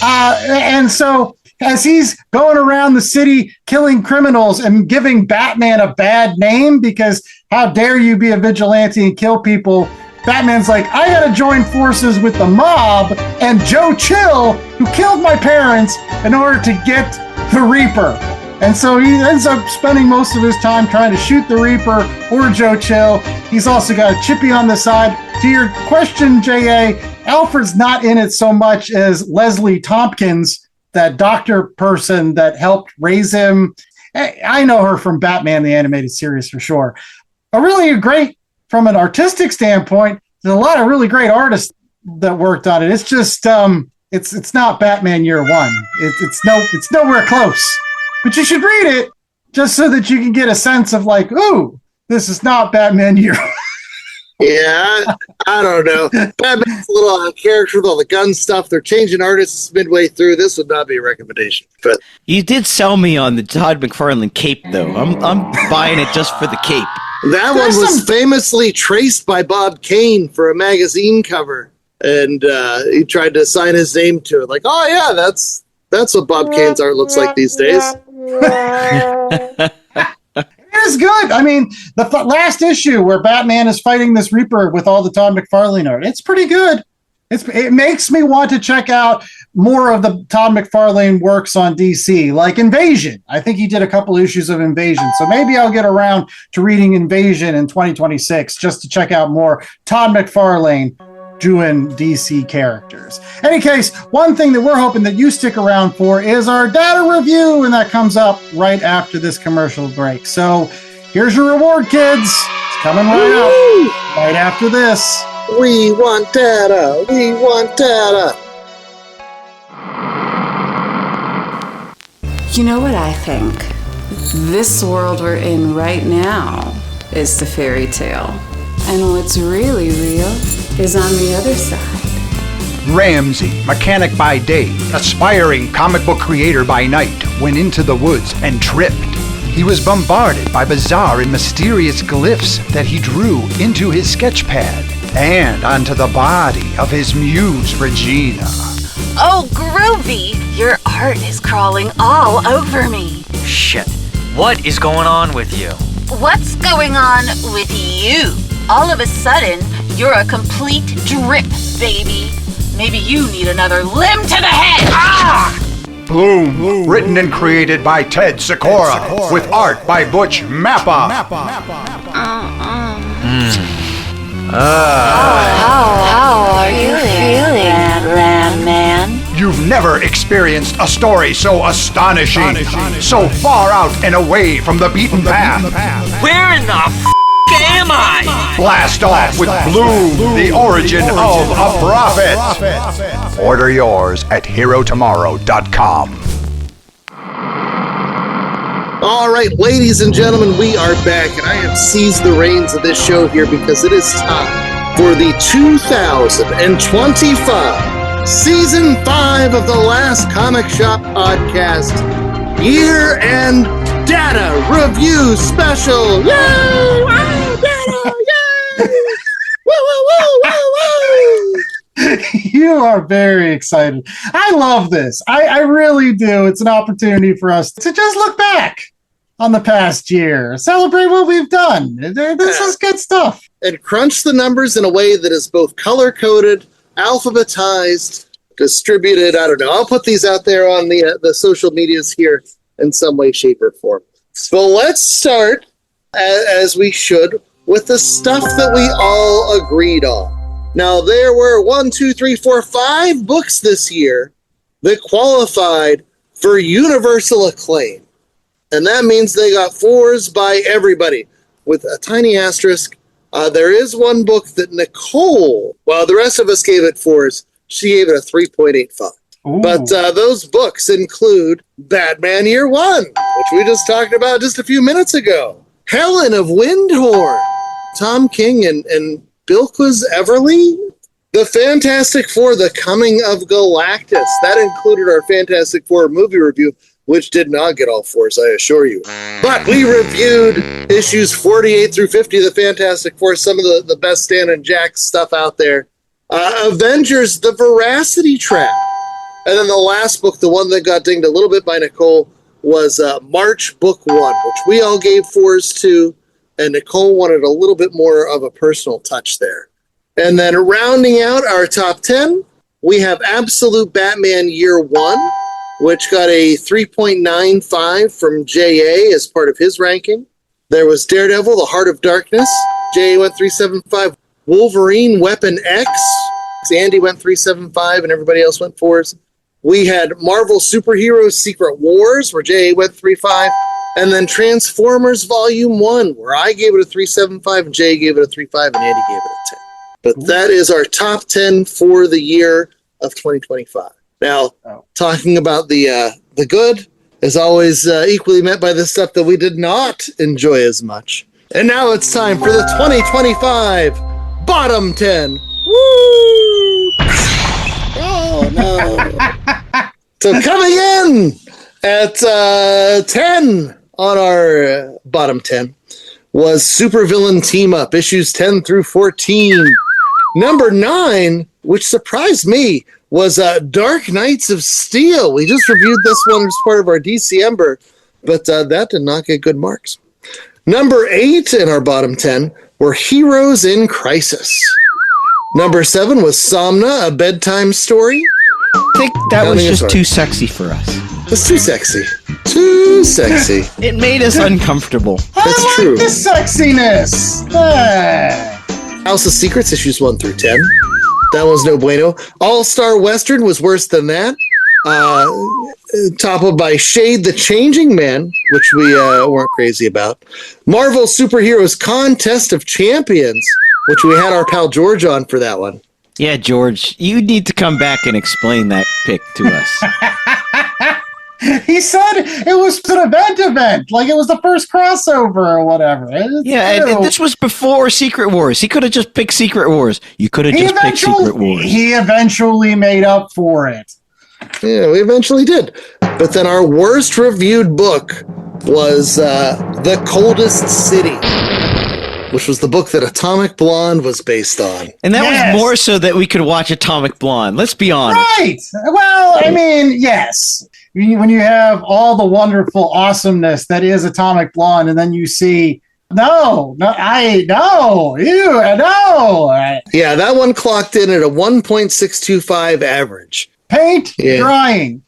And so as he's going around the city killing criminals and giving Batman a bad name because how dare you be a vigilante and kill people, Batman's like, I gotta join forces with the mob and Joe Chill, who killed my parents, in order to get the Reaper. And so he ends up spending most of his time trying to shoot the Reaper or Joe Chill. He's also got a Chippy on the side. To your question, J.A., Alfred's not in it so much as Leslie Tompkins, that doctor person that helped raise him. I know her from Batman, the animated series, for sure. Really great from an artistic standpoint. There's a lot of really great artists that worked on it. It's just, it's not Batman Year 1. It's nowhere close. But you should read it just so that you can get a sense of like, ooh, this is not Batman Year 1. Yeah, I don't know. Batman's a little out of character with all the gun stuff. They're changing artists midway through. This would not be a recommendation. But you did sell me on the Todd McFarlane cape, though. I'm buying it just for the cape. That one was famously traced by Bob Kane for a magazine cover, and he tried to assign his name to it. Like, oh yeah, that's what Bob Kane's art looks like these days. It is good. I mean, the last issue where Batman is fighting this Reaper with all the Todd McFarlane art, it's pretty good. It makes me want to check out more of the Todd McFarlane works on DC, like Invasion. I think he did a couple issues of Invasion. So maybe I'll get around to reading Invasion in 2026 just to check out more Todd McFarlane doing DC characters. Any case, one thing that we're hoping that you stick around for is our data review, and that comes up right after this commercial break. So here's your reward, kids. It's coming right up right after this. We want data. We want data. You know what I think? This world we're in right now is the fairy tale. And what's really real is on the other side. Ramsey, mechanic by day, aspiring comic book creator by night, went into the woods and tripped. He was bombarded by bizarre and mysterious glyphs that he drew into his sketch pad and onto the body of his muse, Regina. Oh, groovy! Your art is crawling all over me. Shit. What is going on with you? What's going on with you? All of a sudden, you're a complete drip, baby. Maybe you need another limb to the head. Ah! Bloom, written and created by Ted Sikora, with art by Butch Mappa. How are you feeling, Ram Man? You've never experienced a story so astonishing, so far out and away from the beaten path. Where in the am I? Blast off with Bloom, the origin of a prophet. Order yours at herotomorrow.com. All right, ladies and gentlemen, we are back, and I have seized the reins of this show here because it is time for the 2025 Season 5 of the Last Comic Shop Podcast Year-End Data Review Special. Yay! Wow, data! Yay! Woo, woo, woo, woo, woo! You are very excited. I love this. I really do. It's an opportunity for us to just look back on the past year, celebrate what we've done. This is good stuff. And crunch the numbers in a way that is both color-coded, alphabetized, distributed. I don't know. I'll put these out there on the social medias here in some way, shape, or form. So let's start, as we should, with the stuff that we all agreed on. Now, there were 5 books this year that qualified for universal acclaim. And that means they got 4s by everybody, with a tiny asterisk. There is one book that Nicole, while the rest of us gave it 4s, she gave it a 3.85. Ooh. But those books include Batman Year 1, which we just talked about just a few minutes ago. Helen of Windhorn, Tom King and Bilquis Everly. The Fantastic Four, The Coming of Galactus. That included our Fantastic Four movie review, which did not get all 4s, I assure you. But we reviewed issues 48 through 50 of the Fantastic Four, some of the best Stan and Jack stuff out there. Avengers, The Veracity Trap. And then the last book, the one that got dinged a little bit by Nicole, was March Book 1, which we all gave 4s to, and Nicole wanted a little bit more of a personal touch there. And then rounding out our top 10, we have Absolute Batman Year 1, which got a 3.95 from J.A. as part of his ranking. There was Daredevil, The Heart of Darkness. J.A. went 3.75. Wolverine, Weapon X. Andy went 3.75, and everybody else went 4s. We had Marvel Superheroes Secret Wars, where J.A. went 3.5. And then Transformers Volume 1, where I gave it a 3.75, and J.A. gave it a 3.5, and Andy gave it a 10. But that is our top 10 for the year of 2025. Now, talking about the good is always equally met by the stuff that we did not enjoy as much. And now it's time for the 2025 Bottom 10. Woo! Oh, no. So coming in at 10 on our Bottom 10 was Supervillain Team Up, issues 10 through 14. Number 9, which surprised me, was Dark Knights of Steel. We just reviewed this one as part of our DC Ember, but that did not get good marks. Number 8 in our bottom 10 were Heroes in Crisis. Number 7 was Somna, a bedtime story. I think that was just too sexy for us. It's too sexy. Too sexy. It made us uncomfortable. That's true. The sexiness. House of Secrets, issues 1 through 10. That was no bueno. All-Star Western was worse than that. Toppled by Shade the Changing Man, which we weren't crazy about. Marvel Superheroes Contest of Champions, which we had our pal George on for that one. Yeah, George, you need to come back and explain that pick to us. He said it was an event, like it was the first crossover or whatever. And this was before Secret Wars. He could have just picked Secret Wars. You could have just picked Secret Wars. He eventually made up for it. Yeah, we eventually did. But then our worst reviewed book was The Coldest City, which was the book that Atomic Blonde was based on. And that was more so that we could watch Atomic Blonde. Let's be honest. Right. Well, I mean, yes. When you have all the wonderful awesomeness that is Atomic Blonde, and then you see, no. Yeah, that one clocked in at a 1.625 average. Paint drying.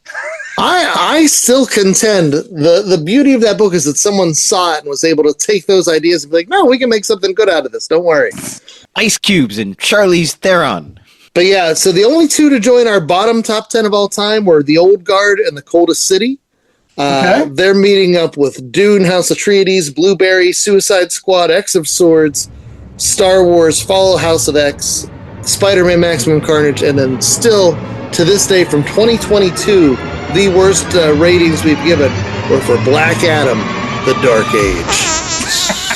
I still contend the beauty of that book is that someone saw it and was able to take those ideas and be like, no, we can make something good out of this. Don't worry. Ice Cubes and Charlize Theron. But yeah, so the only two to join our bottom top 10 of all time were The Old Guard and The Coldest City. They're meeting up with Dune, House of Atreides, Blueberry, Suicide Squad, X of Swords, Star Wars, Follow House of X, Spider-Man Maximum Carnage, and then still, to this day, from 2022, the worst ratings we've given were for Black Adam, The Dark Age.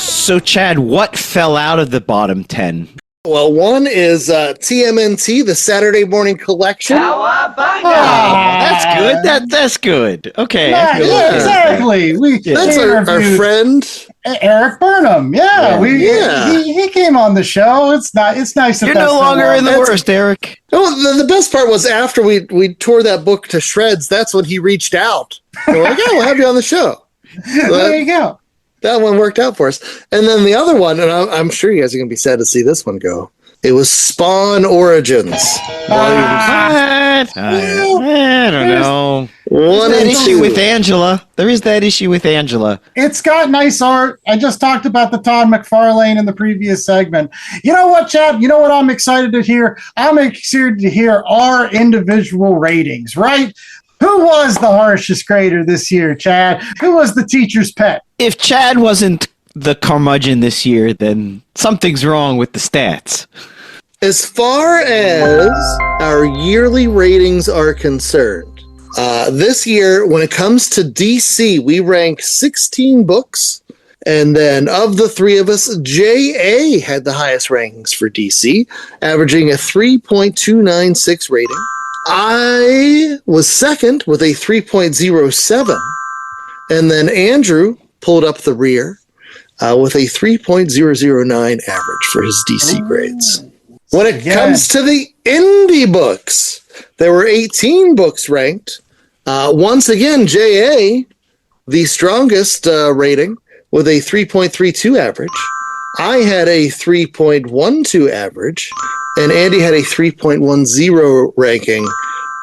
So, Chad, what fell out of the bottom 10? Well, one is TMNT, the Saturday Morning Collection. That's good. That's good. Okay. Yeah, exactly. That's our friend Eric Burnham. Yeah, he came on the show. It's nice. You're no longer in the worst, Eric. Oh, the best part was after we tore that book to shreds. That's when he reached out. We're like, yeah, we'll have you on the show. So there you go. That one worked out for us. And then the other one, and I'm sure you guys are going to be sad to see this one go. It was Spawn Origins. I don't know. One that issue with Angela. There is that issue with Angela. It's got nice art. I just talked about the Todd McFarlane in the previous segment. You know what, Chad? You know what I'm excited to hear? I'm excited to hear our individual ratings, right? Who was the harshest grader this year, Chad? Who was the teacher's pet? If Chad wasn't the curmudgeon this year, then something's wrong with the stats. As far as our yearly ratings are concerned, this year, when it comes to DC, we rank 16 books. And then of the three of us, J.A. had the highest rankings for DC, averaging a 3.296 rating. I was second with a 3.07. And then Andrew pulled up the rear with a 3.009 average for his DC grades. When it comes to the indie books, there were 18 books ranked. Once again, J.A., the strongest rating, with a 3.32 average. I had a 3.12 average, and Andy had a 3.10 ranking.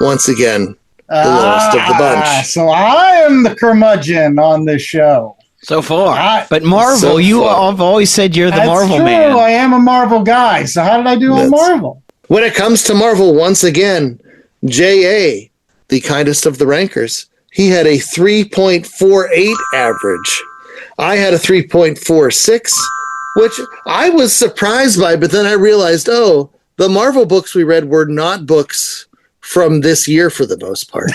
Once again, the lowest of the bunch. So I am the curmudgeon on this show. So far. But Marvel, I've always said you're the Marvel true. man. I am a Marvel guy. So how did I do on Marvel? When it comes to Marvel, once again, J.A., the kindest of the rankers, he had a 3.48 average. I had a 3.46, which I was surprised by, but then I realized, the Marvel books we read were not books from this year for the most part.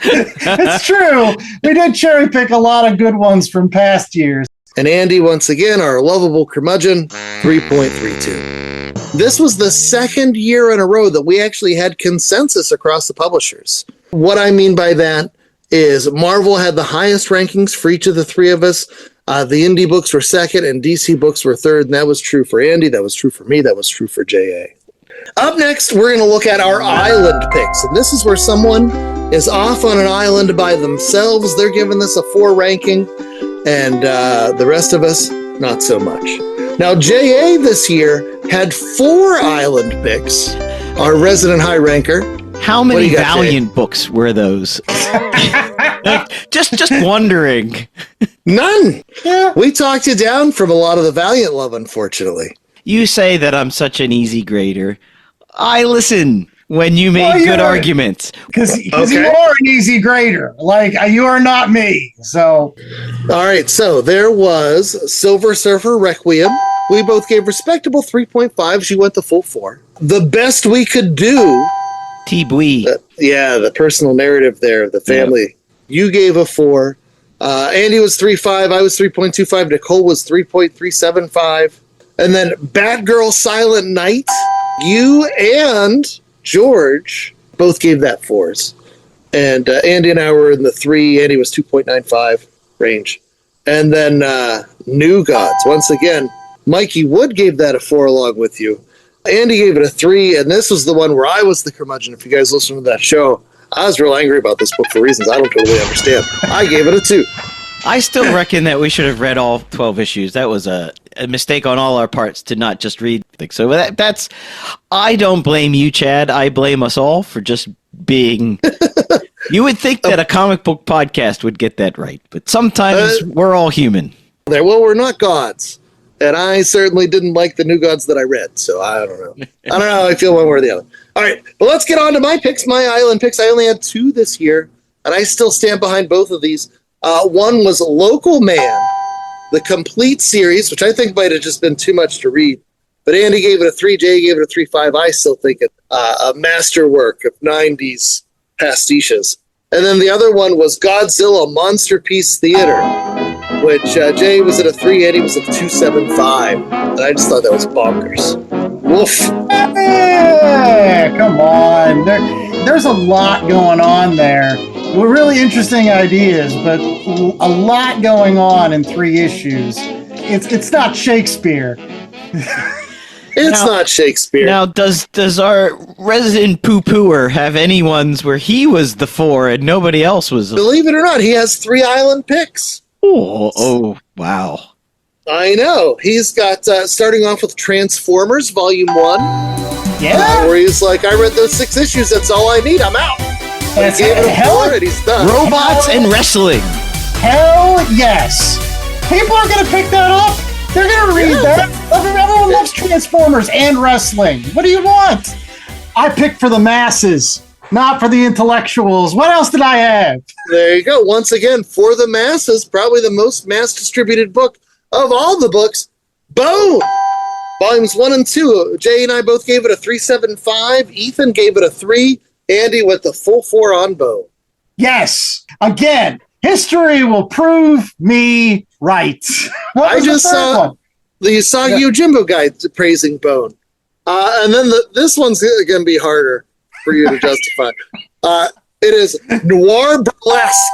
It's true. We did cherry pick a lot of good ones from past years. And Andy, once again, our lovable curmudgeon, 3.32. This was the second year in a row that we actually had consensus across the publishers. What I mean by that is Marvel had the highest rankings for each of the three of us. The indie books were second and DC books were third. And that was true for Andy. That was true for me. That was true for J.A. Up next, we're going to look at our island picks. And this is where someone is off on an island by themselves. They're giving this a 4 ranking. And the rest of us, not so much. Now, J.A. this year had 4 Island picks, our resident high ranker. How many Valiant books were those? just wondering. None. Yeah. We talked you down from a lot of the Valiant love, unfortunately. You say that I'm such an easy grader. I listen when you make good arguments. Because you are an easy grader. Like, you are not me. So. All right. So there was Silver Surfer Requiem. We both gave respectable 3.5s. You went the full 4. The best we could do. T-Bui. The personal narrative there, the family. Yep. You gave a 4. Andy was 3.5. I was 3.25. Nicole was 3.375. And then Batgirl Silent Night. You and George both gave that 4s. And Andy and I were in the 3. Andy was 2.95 range. And then New Gods. Once again, Mikey Wood gave that a 4 along with you. Andy gave it a 3, and this was the one where I was the curmudgeon. If you guys listen to that show, I was real angry about this book for reasons I don't totally understand. I gave it a 2. I still reckon that we should have read all 12 issues. That was a mistake on all our parts to not just read. So that's. I don't blame you, Chad. I blame us all for just being. You would think that a comic book podcast would get that right, but sometimes we're all human. Well, we're not gods. And I certainly didn't like the New Gods that I read, so I don't know. I don't know how I feel one way or the other. All right, but let's get on to my picks, my Island picks. I only had 2 this year, and I still stand behind both of these. One was Local Man, the complete series, which I think might have just been too much to read. But Andy gave it a 3, Jay gave it a 3.5. I still think it's a masterwork of 90s pastiches. And then the other one was Godzilla Monster Piece Theater, which Jay was at a 3, Eddie was at a 2.75. And I just thought that was bonkers. Woof. Hey, come on. There's a lot going on there. Well, really interesting ideas, but a lot going on in 3 issues. It's not Shakespeare. It's not Shakespeare. Now, does our resident poo-pooer have any ones where he was the 4 and nobody else was? Believe it or not, he has 3 Island picks. Oh, wow. I know. He's got, starting off with Transformers, Volume 1. Yeah. Where he's like, I read those 6 issues, that's all I need, I'm out. That's he gave it a 4 and he's done. Robots and wrestling. Hell yes. People are going to pick that up. They're going to read that. Everyone loves Transformers and wrestling. What do you want? I picked for the masses, not for the intellectuals. What else did I have? There you go. Once again, for the masses, probably the most mass-distributed book of all the books, Bone. Volumes 1 and 2. Jay and I both gave it a 3.75. Ethan gave it a 3. Andy went the full 4 on Bone. Yes. Again, history will prove me right. I just saw the Usagi Yojimbo guy praising Bone. And then this one's going to be harder for you to justify. It is Noir Burlesque.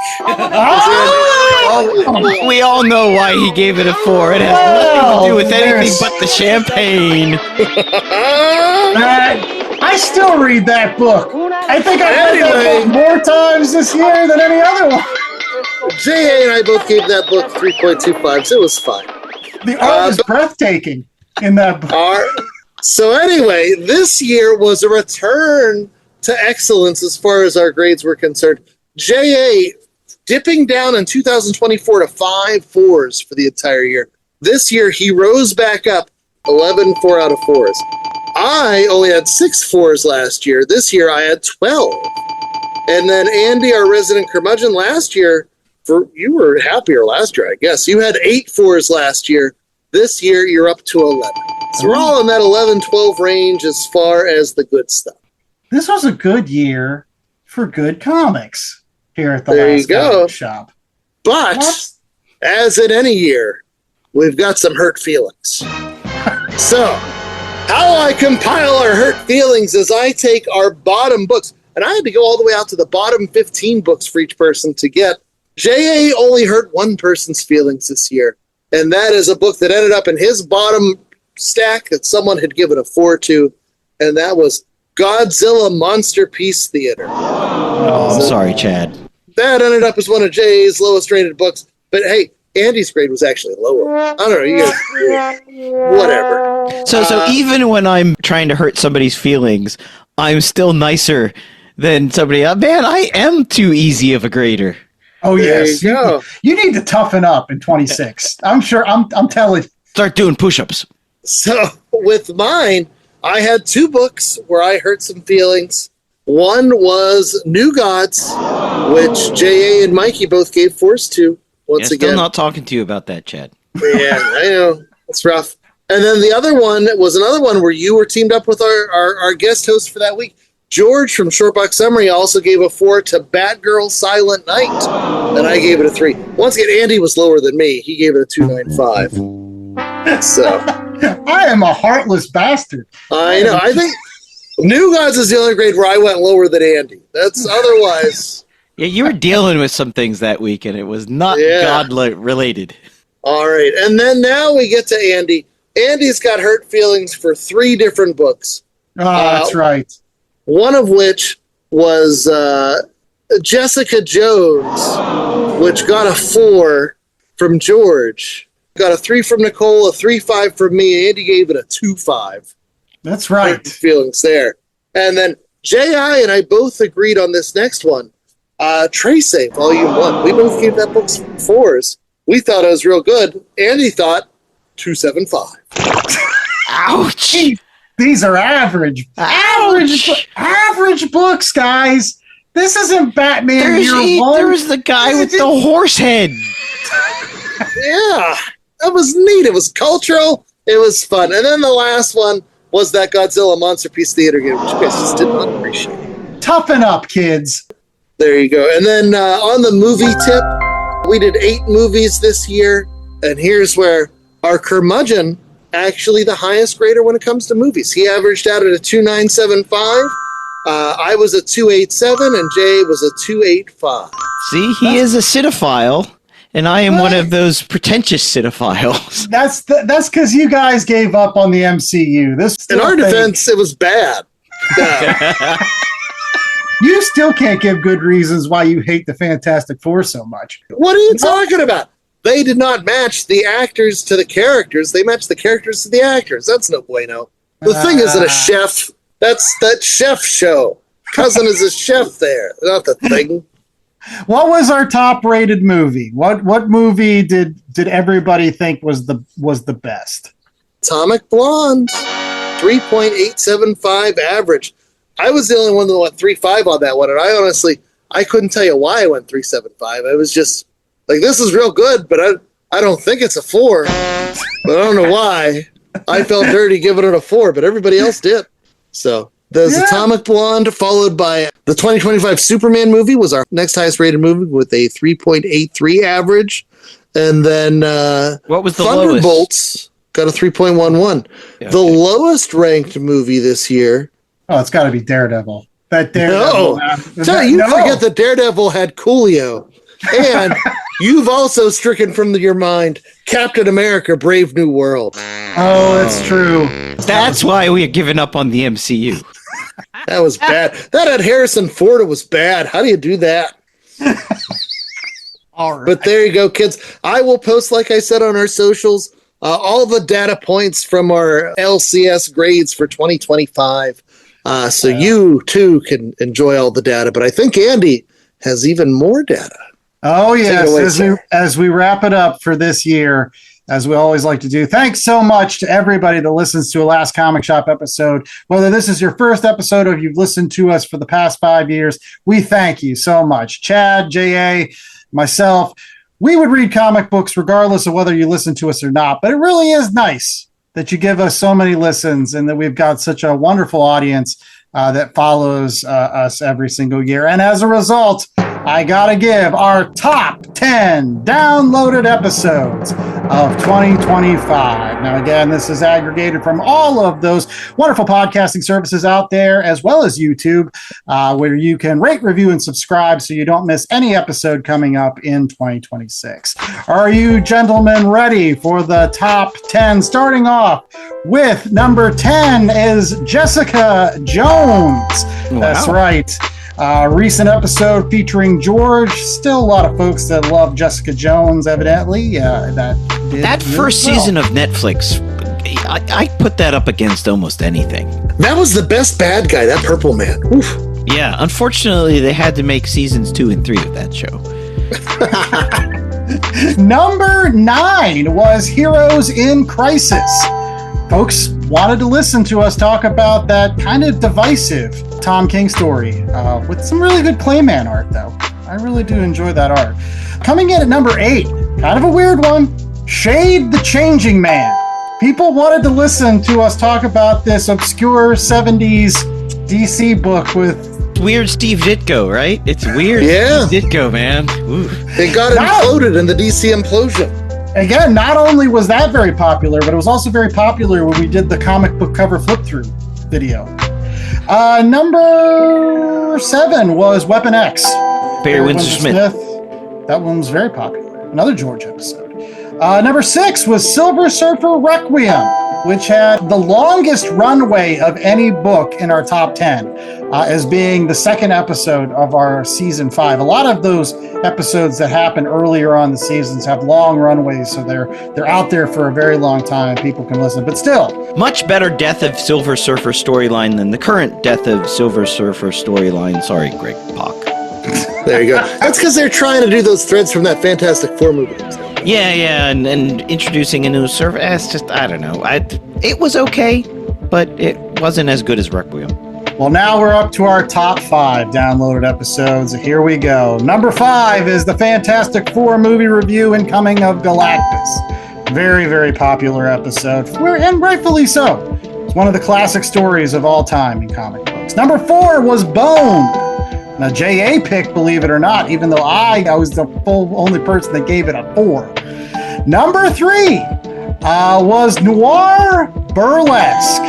We all know why he gave it a 4. It has nothing to do with anything but the champagne. I still read that book. I think I've read that book more times this year than any other one. J.A. and I both gave that book 3.25s. It was fine. The art is breathtaking in that book. So anyway, this year was a return to excellence as far as our grades were concerned. J.A. dipping down in 2024 to 5 4s for the entire year. This year, he rose back up 11 4 out of 4s. I only had 6 4s last year. This year, I had 12. And then Andy, our resident curmudgeon, last year, you were happier last year, I guess. You had 8 4s last year. This year, you're up to 11. So we're all in that 11-12 range as far as the good stuff. This was a good year for good comics here at the Last Comic Shop. But, as in any year, we've got some hurt feelings. So, how I compile our hurt feelings is I take our bottom books, and I had to go all the way out to the bottom 15 books for each person to get. J.A. only hurt one person's feelings this year, and that is a book that ended up in his bottom stack that someone had given a 4 to, and that was Godzilla Monster Piece Theater. Oh, I'm sorry, Chad. That ended up as one of J.A.'s lowest rated books, but hey, Andy's grade was actually lower. I don't know. You guys, whatever. So even when I'm trying to hurt somebody's feelings, I'm still nicer than somebody else. Man, I am too easy of a grader. Oh, There yes. you go. You need to toughen up in 26. I'm sure. I'm telling you. Start doing push-ups. So with mine, I had 2 books where I hurt some feelings. One was New Gods, which J.A. and Mikey both gave 4s to. Once Still again, not talking to you about that, Chad. yeah, I know it's rough. And then the other one was another one where you were teamed up with our guest host for that week. George from Shortbox Summary also gave a 4 to Batgirl Silent Night, and I gave it a 3. Once again, Andy was lower than me. He gave it a 2.95. So I am a heartless bastard. I know. I think New Gods is the only grade where I went lower than Andy. That's otherwise. Yeah, you were dealing with some things that week, and it was not God-related. All right. And then now we get to Andy. Andy's got hurt feelings for 3 different books. Oh, that's right. One of which was Jessica Jones, which got a 4 from George. Got a 3 from Nicole, a 3.5 from me. Andy gave it a 2.5. That's right. Feelings there. And then J.I. and I both agreed on this next one. Trace Volume 1. We both gave that book 4s. We thought it was real good. Andy thought 2.75. Ouch! These are average. Average books, guys. This isn't Batman Year One. There was the guy with the horse head. Yeah, that was neat. It was cultural. It was fun. And then the last one was that Godzilla Monster Piece Theater game, which you guys just did not appreciate. Toughen up, kids. There you go. And then on the movie tip, we did 8 movies this year. And here's where our curmudgeon, actually the highest grader when it comes to movies. He averaged out at a 2.975. I was a 2.87, and Jay was a 2.85. See, he is a cinephile, and I am one of those pretentious cinephiles. That's because you guys gave up on the MCU. In our defense, it was bad. You still can't give good reasons why you hate the Fantastic Four so much. What are you talking about? They did not match the actors to the characters. They matched the characters to the actors. That's no bueno. The thing isn't a chef. That's that chef show. Cousin is a chef there, not the thing. What was our top-rated movie? What movie did everybody think was the best? Atomic Blonde, 3.875 average. I was the only one that went 3.5 on that one, and I couldn't tell you why I went 3.75. I was just like, this is real good, but I don't think it's a 4. But I don't know why. I felt dirty giving it a 4, but everybody else did. So there's Atomic Blonde, followed by the 2025 Superman movie was our next highest rated movie with a 3.83 average. And then what was the Thunderbolts got a 3.11. Yeah, the lowest ranked movie this year. Oh, it's got to be Daredevil. That Daredevil. Forget that Daredevil had Coolio. And you've also stricken from your mind Captain America Brave New World. Oh, that's true. That's why we are giving up on the MCU. That was bad. That had Harrison Ford. It was bad. How do you do that? All right. But there you go, kids. I will post, like I said, on our socials, all the data points from our LCS grades for 2025. So you, too, can enjoy all the data. But I think Andy has even more data. Oh, yes. As we wrap it up for this year, as we always like to do, thanks so much to everybody that listens to a Last Comic Shop episode. Whether this is your first episode or you've listened to us for the past 5 years, we thank you so much. Chad, J.A., myself, we would read comic books regardless of whether you listen to us or not, but it really is nice that you give us so many listens and that we've got such a wonderful audience that follows us every single year. And as a result, I gotta give our top 10 downloaded episodes of 2025. Now, again, this is aggregated from all of those wonderful podcasting services out there, as well as YouTube, where you can rate, review, and subscribe so you don't miss any episode coming up in 2026. Are you gentlemen ready for the top 10? Starting off with number 10 is Jessica Jones. Wow. That's right. Recent episode featuring George. Still a lot of folks that love Jessica Jones, evidently. That first season of Netflix, I put that up against almost anything. That was the best bad guy, that purple man. Oof. Yeah, unfortunately, they had to make seasons 2 and 3 of that show. Number 9 was Heroes in Crisis. Folks wanted to listen to us talk about that kind of divisive Tom King story with some really good Clayman art, though. I really do enjoy that art. Coming in at number 8, kind of a weird one, Shade the Changing Man. People wanted to listen to us talk about this obscure 70s DC book with weird Steve Ditko, right? It's weird Steve Ditko, man. Ooh. It got imploded in the DC implosion. Again, not only was that very popular, but it was also very popular when we did the comic book cover flip through video. Number 7 was Weapon X. Barry Windsor Smith. That one was very popular. Another George episode. Number 6 was Silver Surfer Requiem, which had the longest runway of any book in our top 10, as being the second episode of our season 5. A lot of those episodes that happen earlier on the seasons have long runways, so they're out there for a very long time. People can listen, but still. Much better Death of Silver Surfer storyline than the current Death of Silver Surfer storyline. Sorry, Greg Pak. There you go. That's because they're trying to do those threads from that Fantastic Four movie. Yeah, and introducing a new surfer. It's just, I don't know. It was okay, but it wasn't as good as Requiem. Well, now we're up to our top 5 downloaded episodes. Here we go. Number 5 is the Fantastic Four movie review and Coming of Galactus. Very, very popular episode, and rightfully so. It's one of the classic stories of all time in comic books. Number 4 was Bone. Now, J.A. picked, believe it or not, even though I was the only person that gave it a 4. Number 3 was Noir Burlesque.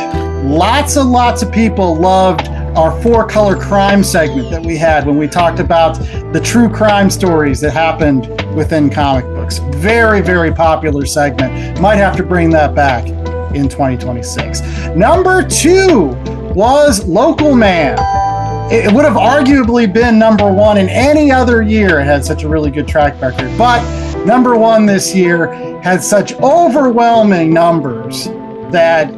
Lots and lots of people loved our 4-color crime segment that we had when we talked about the true crime stories that happened within comic books. Very, very popular segment. Might have to bring that back in 2026. Number 2 was Local Man. It would have arguably been number 1 in any other year. It had such a really good track record. But number 1 this year had such overwhelming numbers that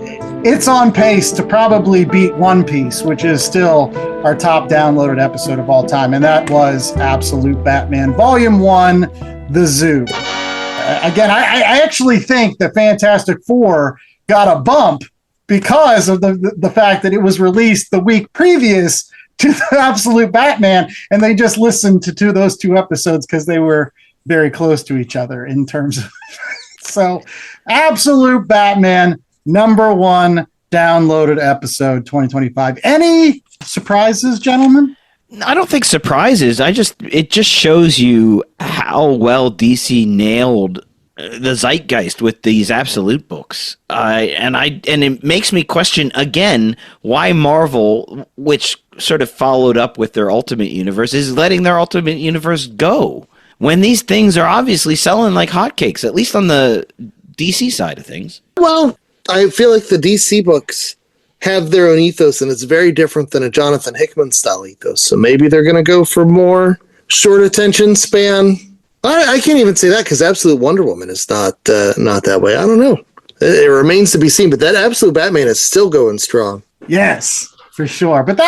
it's on pace to probably beat One Piece, which is still our top downloaded episode of all time. And that was Absolute Batman Volume 1, The Zoo. Again, I actually think the Fantastic Four got a bump because of the fact that it was released the week previous to the Absolute Batman, and they just listened to those 2 episodes because they were very close to each other in terms of so Absolute Batman, number 1 downloaded episode 2025. Any surprises, gentlemen? I don't think surprises. It just shows you how well DC nailed the zeitgeist with these Absolute books. And it makes me question again why Marvel, which sort of followed up with their Ultimate Universe, is letting their Ultimate Universe go when these things are obviously selling like hotcakes, at least on the DC side of things. Well, I feel like the DC books have their own ethos, and it's very different than a Jonathan Hickman style ethos. So maybe they're going to go for more short attention span. I can't even say that because Absolute Wonder Woman is not that way. I don't know. It remains to be seen, but that Absolute Batman is still going strong. Yes, for sure. But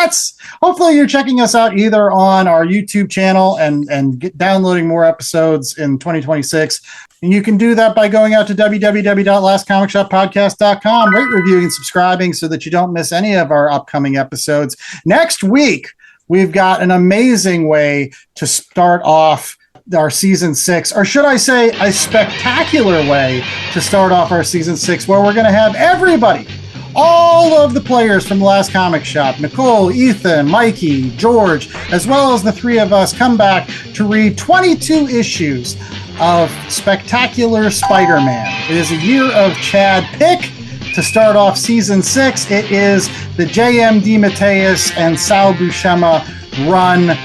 hopefully you're checking us out either on our YouTube channel and downloading more episodes in 2026. And you can do that by going out to www.lastcomicshoppodcast.com, rate, reviewing, and subscribing so that you don't miss any of our upcoming episodes. Next week, we've got an amazing way to start off our season 6, or should I say a spectacular way to start off our season 6, where we're going to have everybody, all of the players from the Last Comic Shop, Nicole, Ethan, Mikey, George, as well as the 3 of us, come back to read 22 issues of Spectacular Spider-Man. It is a year of Chad pick to start off season 6. It is the J.M. DeMatteis and Sal Buscema run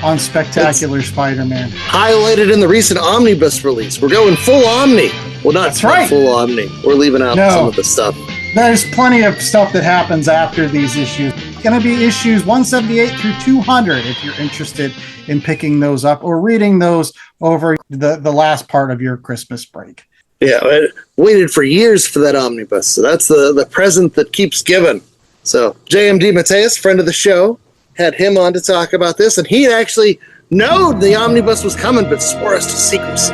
on Spectacular Spider-Man. Highlighted in the recent Omnibus release. We're going full Omni. Well, not full Omni. We're leaving out some of the stuff. There's plenty of stuff that happens after these issues. going to be issues 178 through 200 if you're interested in picking those up or reading those over the last part of your Christmas break. Yeah, I waited for years for that omnibus, so that's the present that keeps giving. So JMD Mateus, friend of the show, had him on to talk about this, and he actually knowed the omnibus was coming, but swore us to secrecy.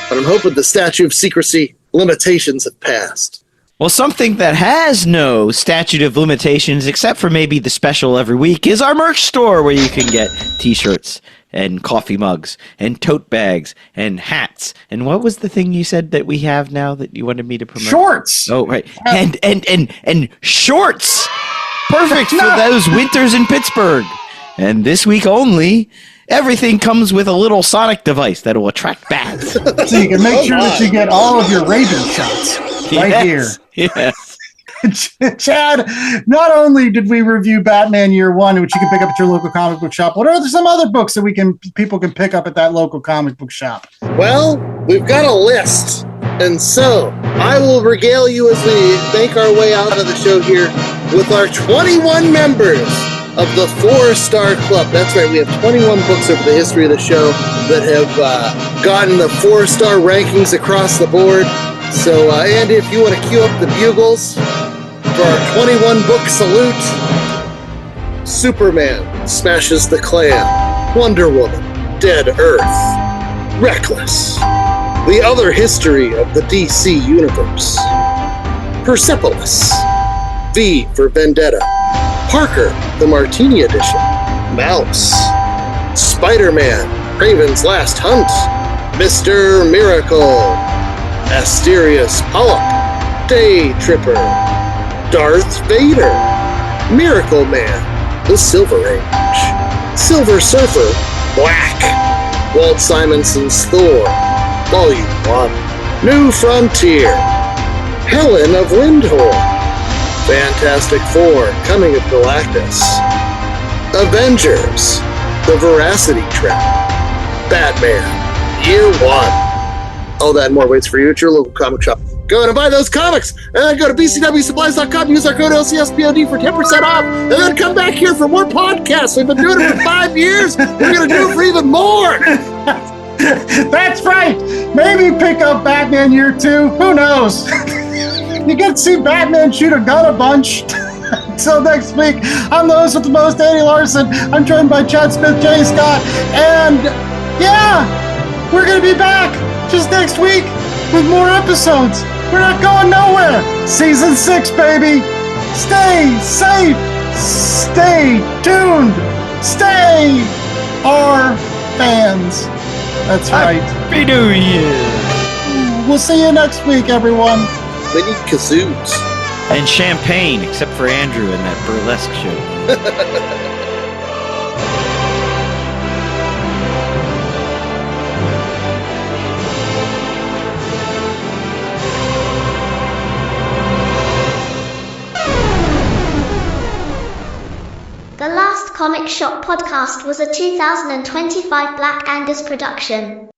But I'm hoping the statute of secrecy limitations have passed. Well, something that has no statute of limitations, except for maybe the special every week, is our merch store, where you can get t-shirts and coffee mugs and tote bags and hats. And what was the thing you said that we have now that you wanted me to promote? Shorts. Oh, right. And shorts. Perfect for those winters in Pittsburgh. And this week only, everything comes with a little sonic device that will attract bats. So you can make sure that you get all of your Raven shots right here. Yes. Chad, not only did we review Batman Year One, which you can pick up at your local comic book shop, what are some other books that people can pick up at that local comic book shop? Well, we've got a list, and so I will regale you as we make our way out of the show here with our 21 members of the 4-Star Club. That's right, we have 21 books over the history of the show that have gotten the 4-star rankings across the board. So, Andy, if you want to cue up the bugles for our 21 book salute. Superman smashes the Klan. Wonder Woman, Dead Earth. Reckless. The other history of the DC Universe. Persepolis. V for Vendetta. Parker, the Martini Edition. Mouse. Spider-Man, Craven's Last Hunt. Mr. Miracle. Asterius Polyp. Day Tripper. Darth Vader. Miracle Man, The Silver Age. Silver Surfer, Black. Walt Simonson's Thor, Volume 1. New Frontier. Helen of Lindhorn. Fantastic Four, Coming of Galactus. Avengers, The Veracity Trap. Batman, Year 1. All that and more waits for you at your local comic shop. Go and buy those comics, and then go to bcwsupplies.com, use our code LCSPOD for 10% off, and then come back here for more podcasts. We've been doing it for 5 years. We're going to do it for even more. That's right. Maybe pick up Batman Year 2. Who knows? You get to see Batman shoot a gun a bunch. Until next week, I'm the host with the most, Andy Larson. I'm joined by Chad Smith, Jay Scott, and yeah, we're going to be back just next week with more episodes. We're not going nowhere. Season 6, baby. Stay safe. Stay tuned. Stay our fans. That's right. Happy New Year. We'll see you next week, everyone. We need kazoos. And champagne, except for Andrew in that burlesque show. The Last Comic Shop podcast was a 2025 Black Angus production.